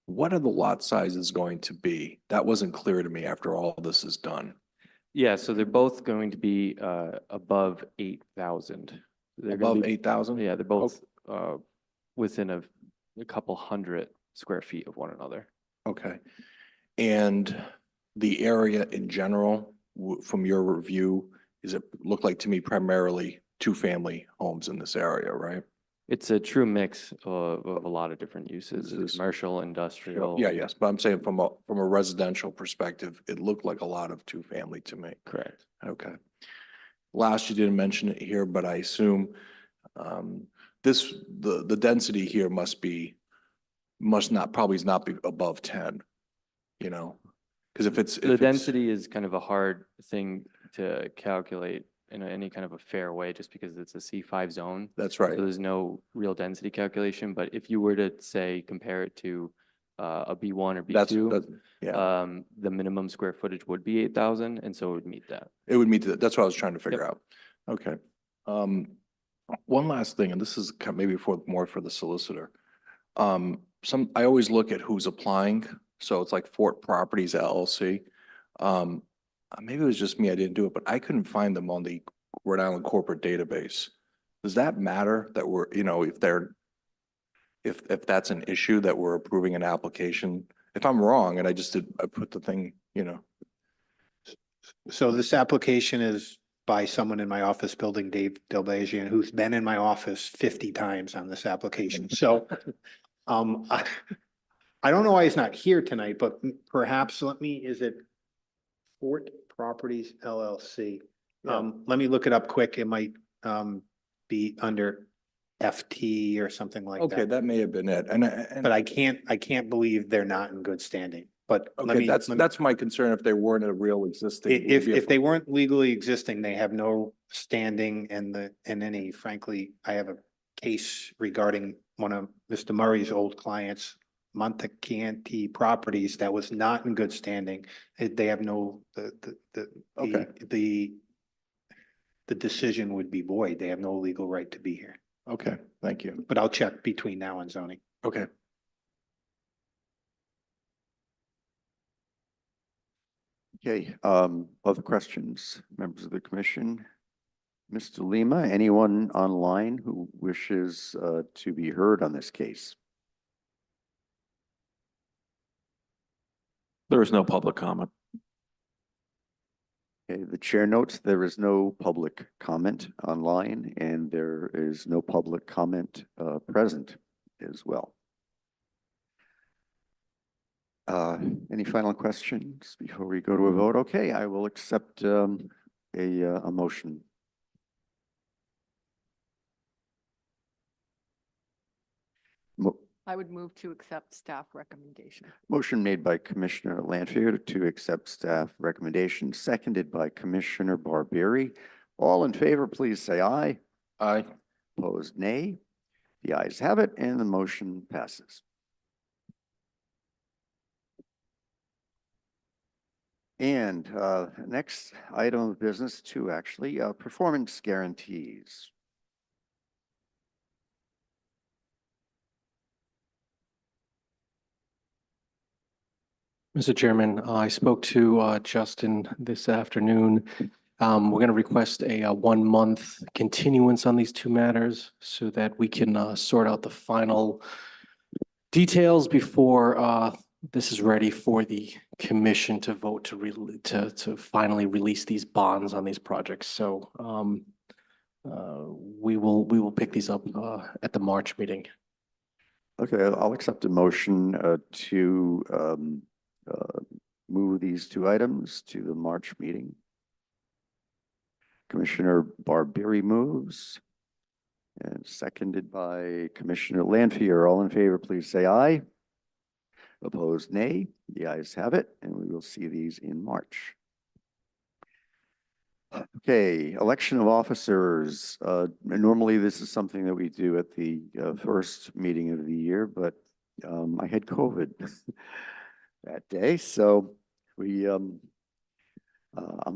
What are the lot sizes going to be? That wasn't clear to me after all this is done. Yeah, so they're both going to be above 8,000. Above 8,000? Yeah, they're both within a couple hundred square feet of one another. Okay. And the area in general, from your review, does it look like to me primarily 2-family homes in this area, right? It's a true mix of a lot of different uses, This is- commercial, industrial. Yeah, yes, but I'm saying from a residential perspective, it looked like a lot of 2-family to me. Correct. Okay. Last, you didn't mention it here, but I assume the density here probably not be above 10, you know? Because if it's. The density is kind of a hard thing to calculate in any kind of a fair way, just because it's a C5 zone. That's right. So there's no real density calculation, but if you were to say, compare it to a B1 or B2, yeah. the minimum square footage would be 8,000, and so it would meet that. It would meet that. That's what I was trying to figure out. Okay. One last thing, and this is maybe more for the solicitor. I always look at who's applying. So it's like Fort Properties LLC. Maybe it was just me, I didn't do it, but I couldn't find them on the Rhode Island corporate database. Does that matter that we're, if that's an issue that we're approving an application? If I'm wrong and I put the thing, So this application is by someone in my office building, Dave Delbajian, who's been in my office 50 times on this application. So I don't know why he's not here tonight, but perhaps is it Fort Properties LLC? Let me look it up quick. It might be under FT or something like that. okay, that may have been it. But I can't believe they're not in good standing. But Okay, that's my concern if they weren't a real existing. if they weren't legally existing, they have no standing in any, frankly, I have a case regarding one of Mr. Murray's old clients, Montecanti Properties, that was not in good standing. They have no, the decision would be void. They have no legal right to be here. Okay, thank you. But I'll check between now and zoning. Okay. Okay, other questions, members of the commission? Mr. Lima, anyone online who wishes to be heard on this case? There is no public comment. Okay, the chair notes there is no public comment online and there is no public comment present as well. Any final questions before we go to a vote? Okay, I will accept a motion. I would move to accept staff recommendation. Motion made by Commissioner Lanfear to accept staff recommendation, seconded by Commissioner Barbieri. All in favor, please say aye. Aye. Opposed, nay. The ayes have it, and the motion passes. And next item of business, two actually, performance guarantees. Mr. Chairman, I spoke to Justin this afternoon. We're going to request a 1-month continuance on these two matters so that we can sort out the final details before this is ready for the commission to vote to finally release these bonds on these projects. So we will pick these up at the March meeting. Okay, I'll accept a motion to move these two items to the March meeting. Commissioner Barbieri moves, and seconded by Commissioner Lanfear. All in favor, please say aye. Opposed, nay. The ayes have it, and we will see these in March. Okay, election of officers. Normally, this is something that we do at the first meeting of the year, but I had COVID that day, so we I'm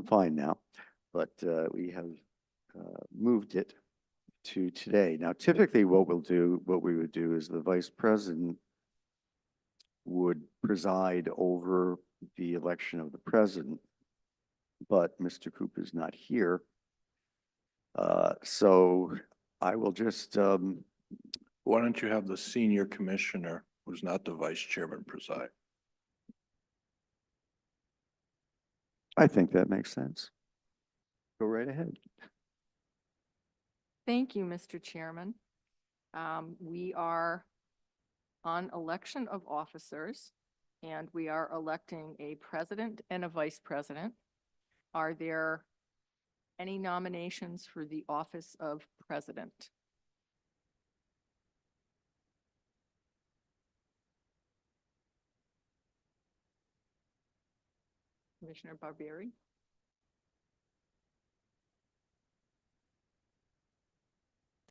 fine now, but we have moved it to today. Now, typically what we would do is the vice president would preside over the election of the president, but Mr. Coop is not here. So I will just, Why don't you have the senior commissioner, who's not the vice chairman, preside? I think that makes sense. Go right ahead. Thank you, Mr. Chairman. We are on election of officers, and we are electing a president and a vice president. Are there any nominations for the office of president? Commissioner Barbieri?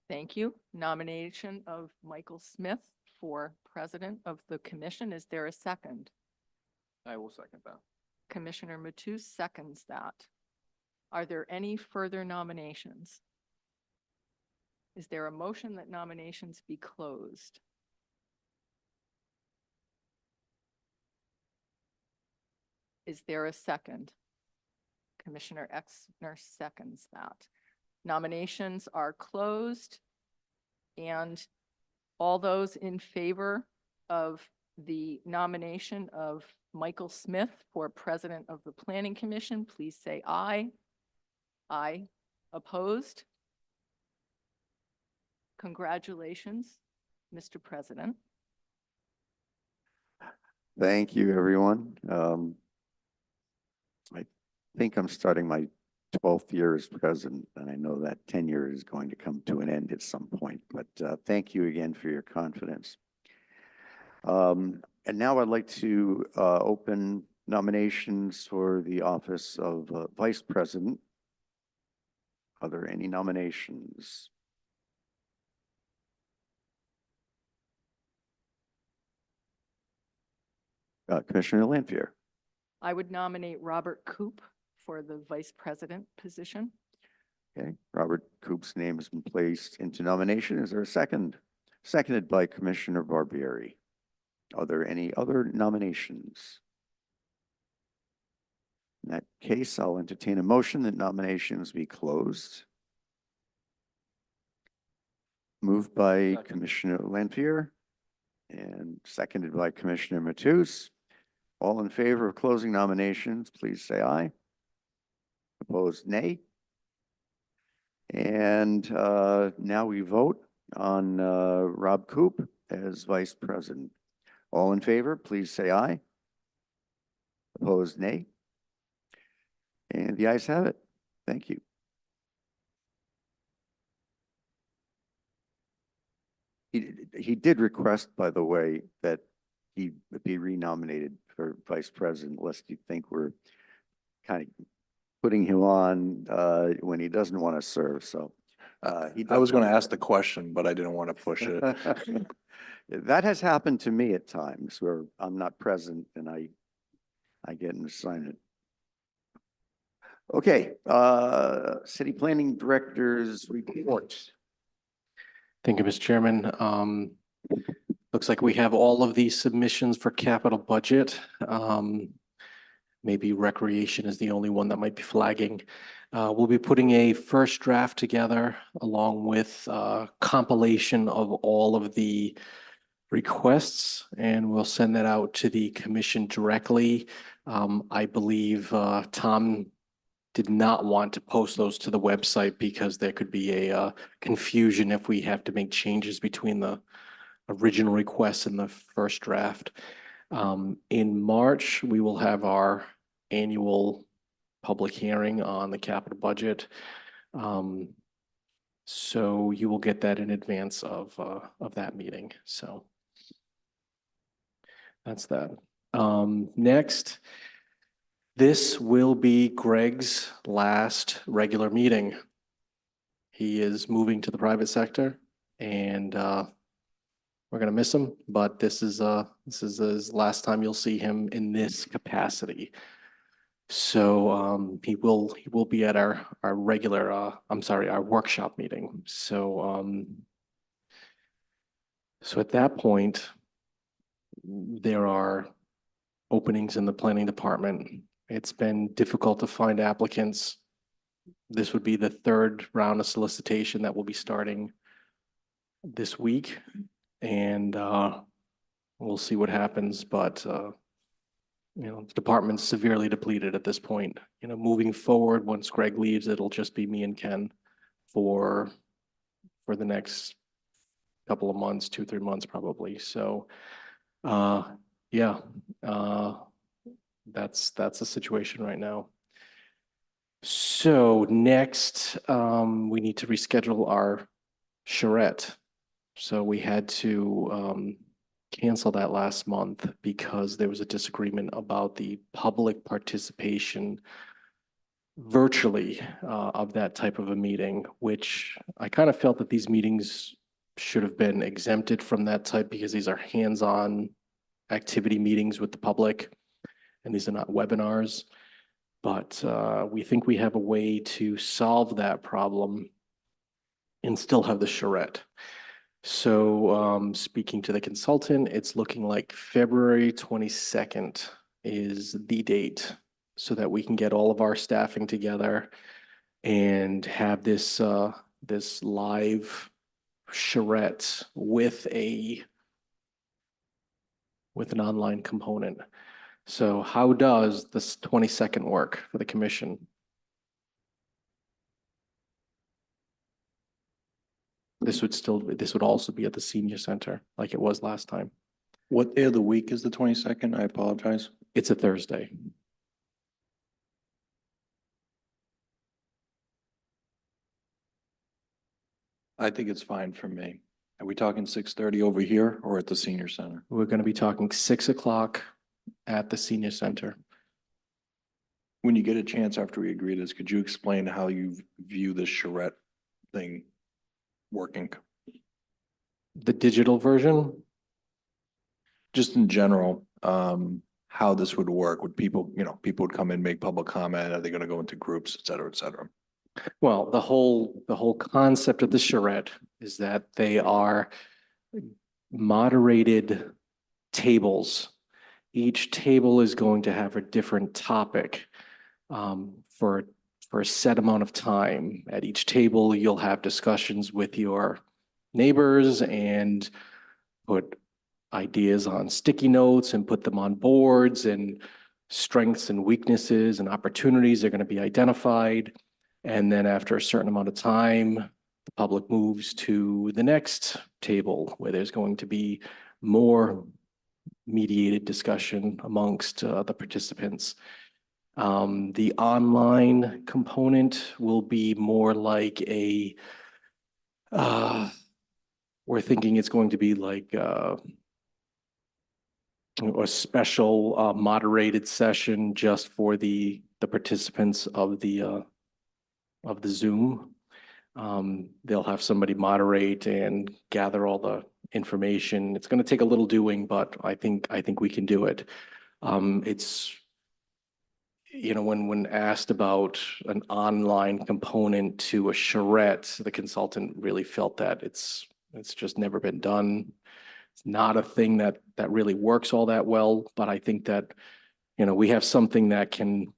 Thank you. Nomination of Michael Smith for president of the commission. Is there a second? I will second that. Commissioner Matus seconds that. Are there any further nominations? Is there a motion that nominations be closed? Is there a second? Commissioner Exner seconds that. Nominations are closed, and all those in favor of the nomination of Michael Smith for president of the Planning Commission, please say aye. Aye. Opposed? Congratulations, Mr. President. Thank you, everyone. I think I'm starting my 12th year as president, and I know that tenure is going to come to an end at some point, but thank you again for your confidence. And now I'd like to open nominations for the office of vice president. Are there any nominations? Commissioner Lanfear. I would nominate Robert Coop for the vice president position. Okay, Robert Coop's name has been placed into nomination. Is there a second? Seconded by Commissioner Barbieri. Are there any other nominations? In that case, I'll entertain a motion that nominations be closed. Moved by Commissioner Lanfear and seconded by Commissioner Matus. All in favor of closing nominations, please say aye. Opposed, nay. And now we vote on Rob Coop as vice president. All in favor, please say aye. Opposed, nay. And the ayes have it. Thank you. He did request, by the way, that he be renominated for vice president, lest you think we're kind of putting him on when he doesn't want to serve, so. I was going to ask the question, but I didn't want to push it. That has happened to me at times where I'm not present and I get an assignment. Okay, city planning director's report. Thank you, Mr. Chairman. Looks like we have all of these submissions for capital budget. Maybe recreation is the only one that might be flagging. We'll be putting a first draft together along with compilation of all of the requests, and we'll send that out to the commission directly. I believe Tom did not want to post those to the website because there could be a confusion if we have to make changes between the original requests and the first draft. In March, we will have our annual public hearing on the capital budget. So you will get that in advance of that meeting. So that's that. Next, this will be Greg's last regular meeting. He is moving to the private sector, and we're gonna miss him, but this is his last time you'll see him in this capacity. So he will be at our regular our workshop meeting. So so at that point, there are openings in the planning department. It's been difficult to find applicants. This would be the third round of solicitation that will be starting this week, and we'll see what happens. But you know, the department's severely depleted at this point. You know, moving forward, once Greg leaves, it'll just be me and Ken for the next couple of months, 2-3 months probably. So yeah, that's the situation right now. So next, we need to reschedule our charrette. So we had to cancel that last month because there was a disagreement about the public participation virtually of that type of a meeting, which I kind of felt that these meetings should have been exempted from that type because these are hands-on activity meetings with the public, and these are not webinars. But we think we have a way to solve that problem and still have the charrette. So speaking to the consultant, it's looking like February 22nd is the date so that we can get all of our staffing together and have this this live charrette with an online component. So how does this 22nd work for the commission? This would also be at the senior center like it was last time. What day of the week is the 22nd? I apologize. It's a Thursday. I think it's fine for me. Are we talking 6:30 over here or at the senior center? We're going to be talking 6 o'clock at the senior center. When you get a chance after we agree this, could you explain how you view this charrette thing working? The digital version? Just in general, how this would work? Would people, people would come in, make public comment? Are they going to go into groups, et cetera, et cetera? Well, the whole concept of the charrette is that they are moderated tables. Each table is going to have a different topic for a set amount of time. At each table, you'll have discussions with your neighbors and put ideas on sticky notes and put them on boards, and strengths and weaknesses and opportunities are going to be identified. And then after a certain amount of time, the public moves to the next table where there's going to be more mediated discussion amongst the participants. The online component will be more like we're thinking it's going to be like a special moderated session just for the participants of the Zoom. They'll have somebody moderate and gather all the information. It's going to take a little doing, but I think we can do it. It's, you know, when asked about an online component to a charrette, the consultant really felt that it's just never been done. It's not a thing that really works all that well, but I think that, you know, we have something that can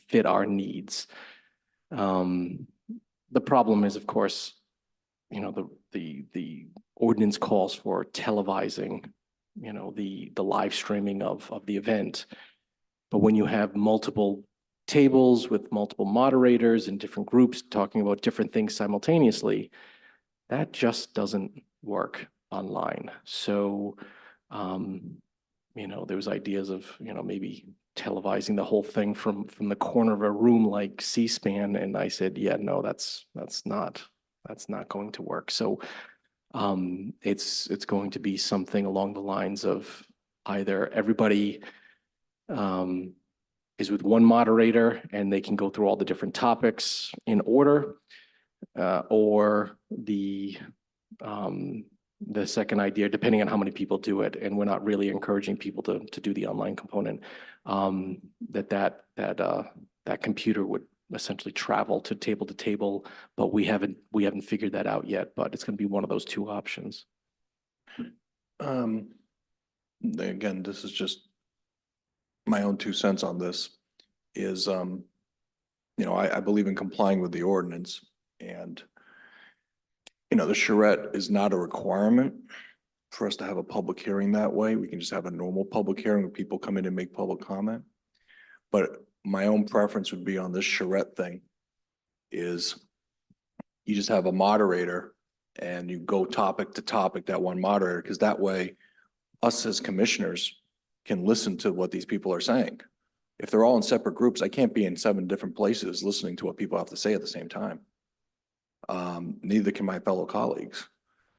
fit our needs. The problem is, of course, you know, the ordinance calls for televising, you know, the live streaming of the event. But when you have multiple tables with multiple moderators and different groups talking about different things simultaneously, that just doesn't work online. So, you know, there was ideas of, you know, maybe televising the whole thing from the corner of a room like C-SPAN, and I said, yeah, no, that's not going to work. So, it's going to be something along the lines of either everybody is with one moderator and they can go through all the different topics in order, or the second idea, depending on how many people do it, and we're not really encouraging people to do the online component, that computer would essentially travel to table, but we haven't figured that out yet, but it's going to be one of those two options. Again, this is just my own 2 cents on this is, you know, I believe in complying with the ordinance, and, you know, the charrette is not a requirement for us to have a public hearing that way. We can just have a normal public hearing where people come in and make public comment. But my own preference would be on this charrette thing is you just have a moderator and you go topic to topic, that one moderator, because that way us as commissioners can listen to what these people are saying. If they're all in separate groups, I can't be in 7 different places listening to what people have to say at the same time. Neither can my fellow colleagues.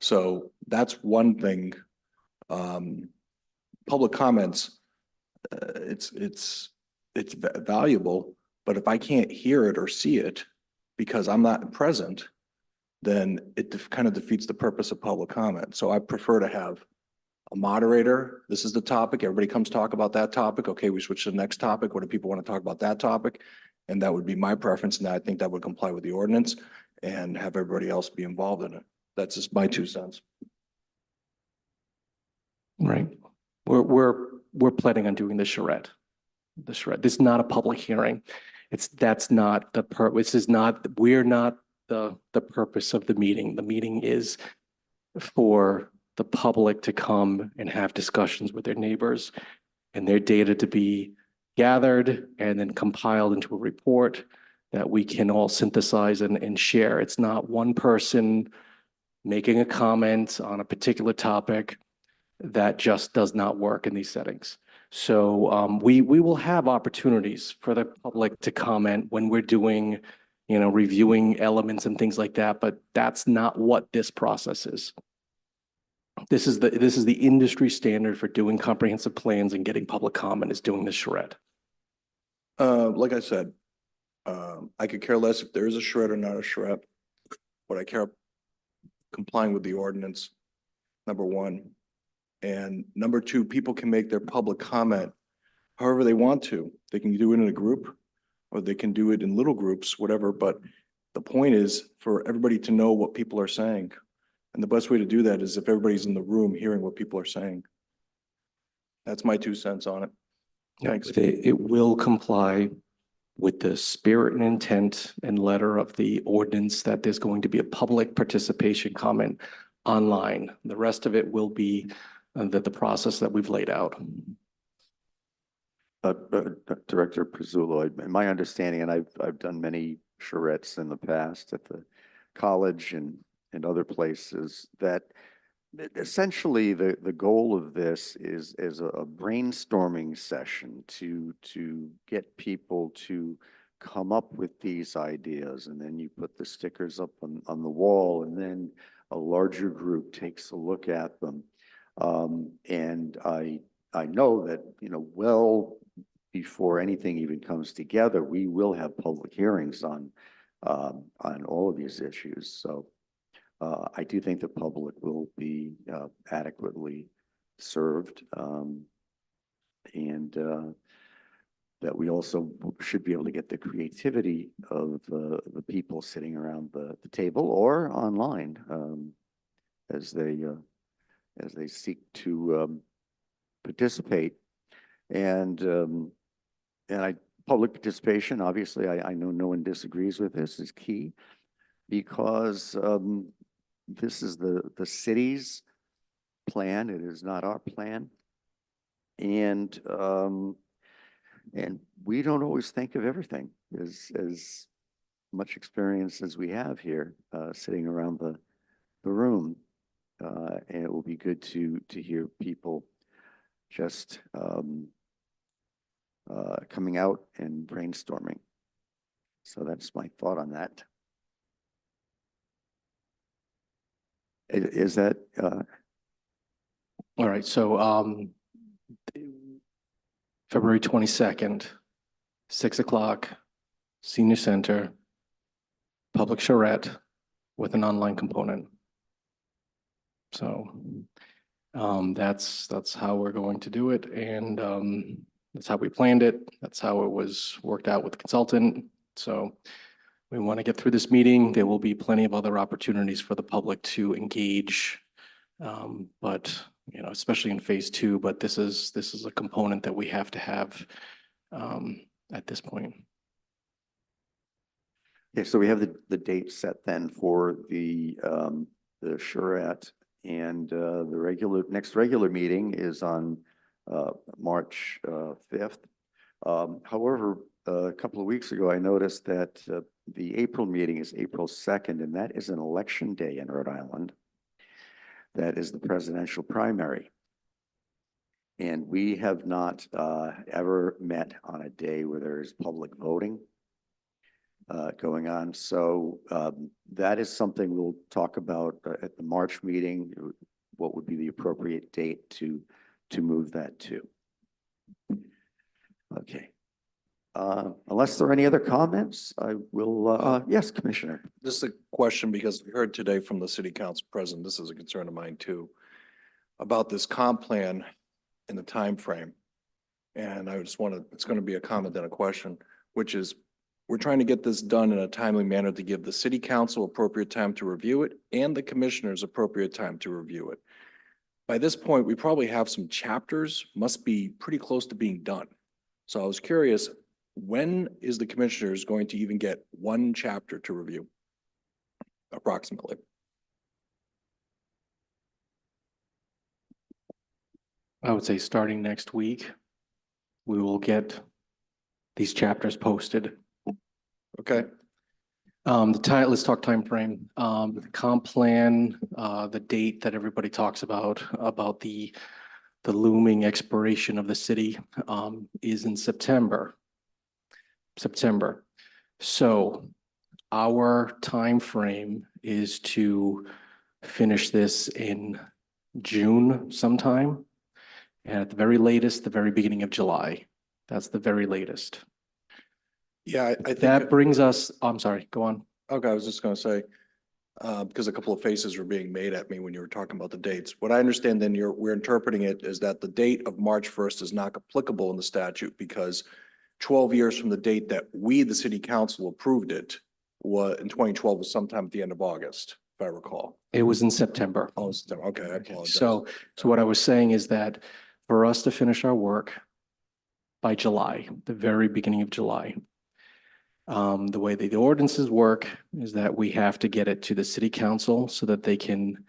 So that's one thing. Public comments, it's valuable, but if I can't hear it or see it because I'm not present, then it kind of defeats the purpose of public comment. So I prefer to have a moderator. This is the topic. Everybody comes talk about that topic. Okay, we switch to the next topic. What do people want to talk about that topic? And that would be my preference. And I think that would comply with the ordinance and have everybody else be involved in it. That's just my 2 cents. Right. We're planning on doing the charrette. This is not a public hearing. That's not the purpose. We're not the purpose of the meeting. The meeting is for the public to come and have discussions with their neighbors and their data to be gathered and then compiled into a report that we can all synthesize and share. It's not one person making a comment on a particular topic. That just does not work in these settings. So we will have opportunities for the public to comment when we're doing, you know, reviewing elements and things like that, but that's not what this process is. This is the industry standard for doing comprehensive plans and getting public comment is doing this charrette. Like I said, I could care less if there is a charrette or not a charrette. What I care complying with the ordinance, number 1. And number 2, people can make their public comment however they want to. They can do it in a group or they can do it in little groups, whatever. But the point is for everybody to know what people are saying. And the best way to do that is if everybody's in the room hearing what people are saying. That's my 2 cents on it. Thanks. It will comply with the spirit and intent and letter of the ordinance that there's going to be a public participation comment online. The rest of it will be the process that we've laid out. Director Pizzullo, in my understanding, and I've done many charrettes in the past at the college and other places, that essentially the goal of this is a brainstorming session to get people to come up with these ideas, and then you put the stickers up on the wall, and then a larger group takes a look at them. And I know that, well before anything even comes together, we will have public hearings on all of these issues. So I do think the public will be adequately served, and that we also should be able to get the creativity of the people sitting around the table or online, as they seek to participate. And public participation, obviously, I know no one disagrees with this, is key, because this is the city's plan. It is not our plan. And we don't always think of everything. As much experience as we have here, sitting around the room. And it will be good to hear people just coming out and brainstorming. So that's my thought on that. Is that All right, so February 22nd, 6 o'clock, Senior Center, public charrette with an online component. So that's how we're going to do it, and that's how we planned it. That's how it was worked out with the consultant. So we want to get through this meeting. There will be plenty of other opportunities for the public to engage, but especially in phase 2. But this is a component that we have to have at this point. okay? So we have the date set then for the charrette, and the next regular meeting is on March 5th. However, a couple of weeks ago, I noticed that the April meeting is April 2nd, and that is an election day in Rhode Island. That is the presidential primary. And we have not ever met on a day where there is public voting going on. So that is something we'll talk about at the March meeting, what would be the appropriate date to move that to. Okay. Unless there are any other comments, I will, yes, Commissioner. This is a question because we heard today from the city council president, this is a concern of mine too, about this comp plan and the time frame. And I just it's going to be a comment and a question, which is, we're trying to get this done in a timely manner to give the city council appropriate time to review it and the commissioners appropriate time to review it. By this point, we probably have some chapters, must be pretty close to being done. So I was curious, when is the commissioners going to even get one chapter to review? Approximately. I would say starting next week, we will get these chapters posted. Okay. Let's talk time frame. The comp plan, the date that everybody talks about the looming expiration of the city, is in September. So our time frame is to finish this in June sometime, and at the very latest, the very beginning of July. That's the very latest. Yeah, I think That brings us, I'm sorry, go on. Okay, I was just gonna say, because a couple of faces were being made at me when you were talking about the dates. What I understand then we're interpreting it is that the date of March 1st is not applicable in the statute because 12 years from the date that we, the city council, approved it in 2012 was sometime at the end of August, if I recall. It was in September. Oh, September. Okay, I apologize. So what I was saying is that for us to finish our work by July, the very beginning of July, the way the ordinances work is that we have to get it to the city council so that they can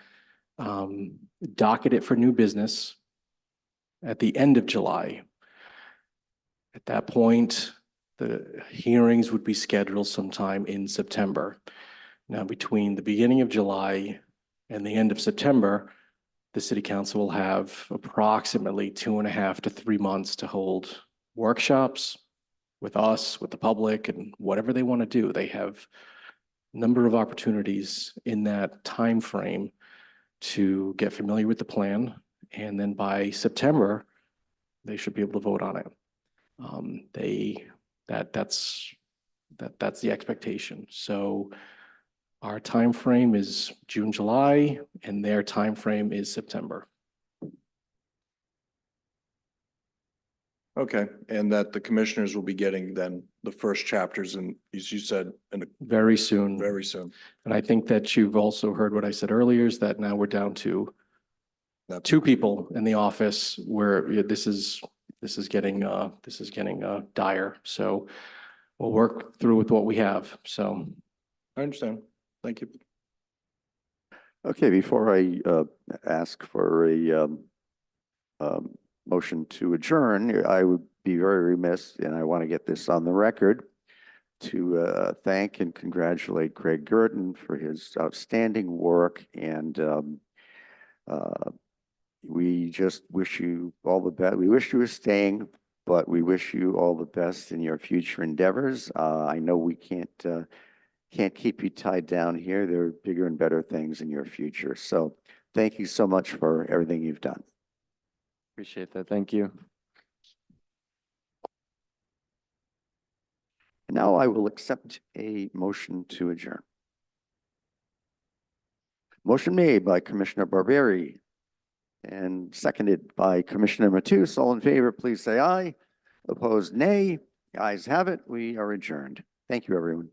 docket it for new business at the end of July. At that point, The hearings would be scheduled sometime in September. Now, between the beginning of July and the end of September, the city council will have approximately 2.5 to 3 months to hold workshops with us, with the public, and whatever they want to do. They have a number of opportunities in that time frame to get familiar with the plan, and then by September, they should be able to vote on it. That's the expectation. So our time frame is June, July, and their time frame is September. Okay, and that the commissioners will be getting then the first chapters and, as you said, Very soon. very soon. And I think that you've also heard what I said earlier, is that now we're down to That's- 2 people in the office where this is getting dire. So we'll work through with what we have. So I understand. Thank you. Okay, before I ask for a motion to adjourn, I would be very remiss, and I want to get this on the record, to thank and congratulate Craig Gurdon for his outstanding work. And we just wish you all the best. We wish you were staying, but we wish you all the best in your future endeavors. I know we can't keep you tied down here. There are bigger and better things in your future. So thank you so much for everything you've done. Appreciate that. Thank you. Now I will accept a motion to adjourn. Motion made by Commissioner Barberi and seconded by Commissioner Matus. All in favor, please say aye. Opposed, nay. The ayes have it. We are adjourned. Thank you, everyone.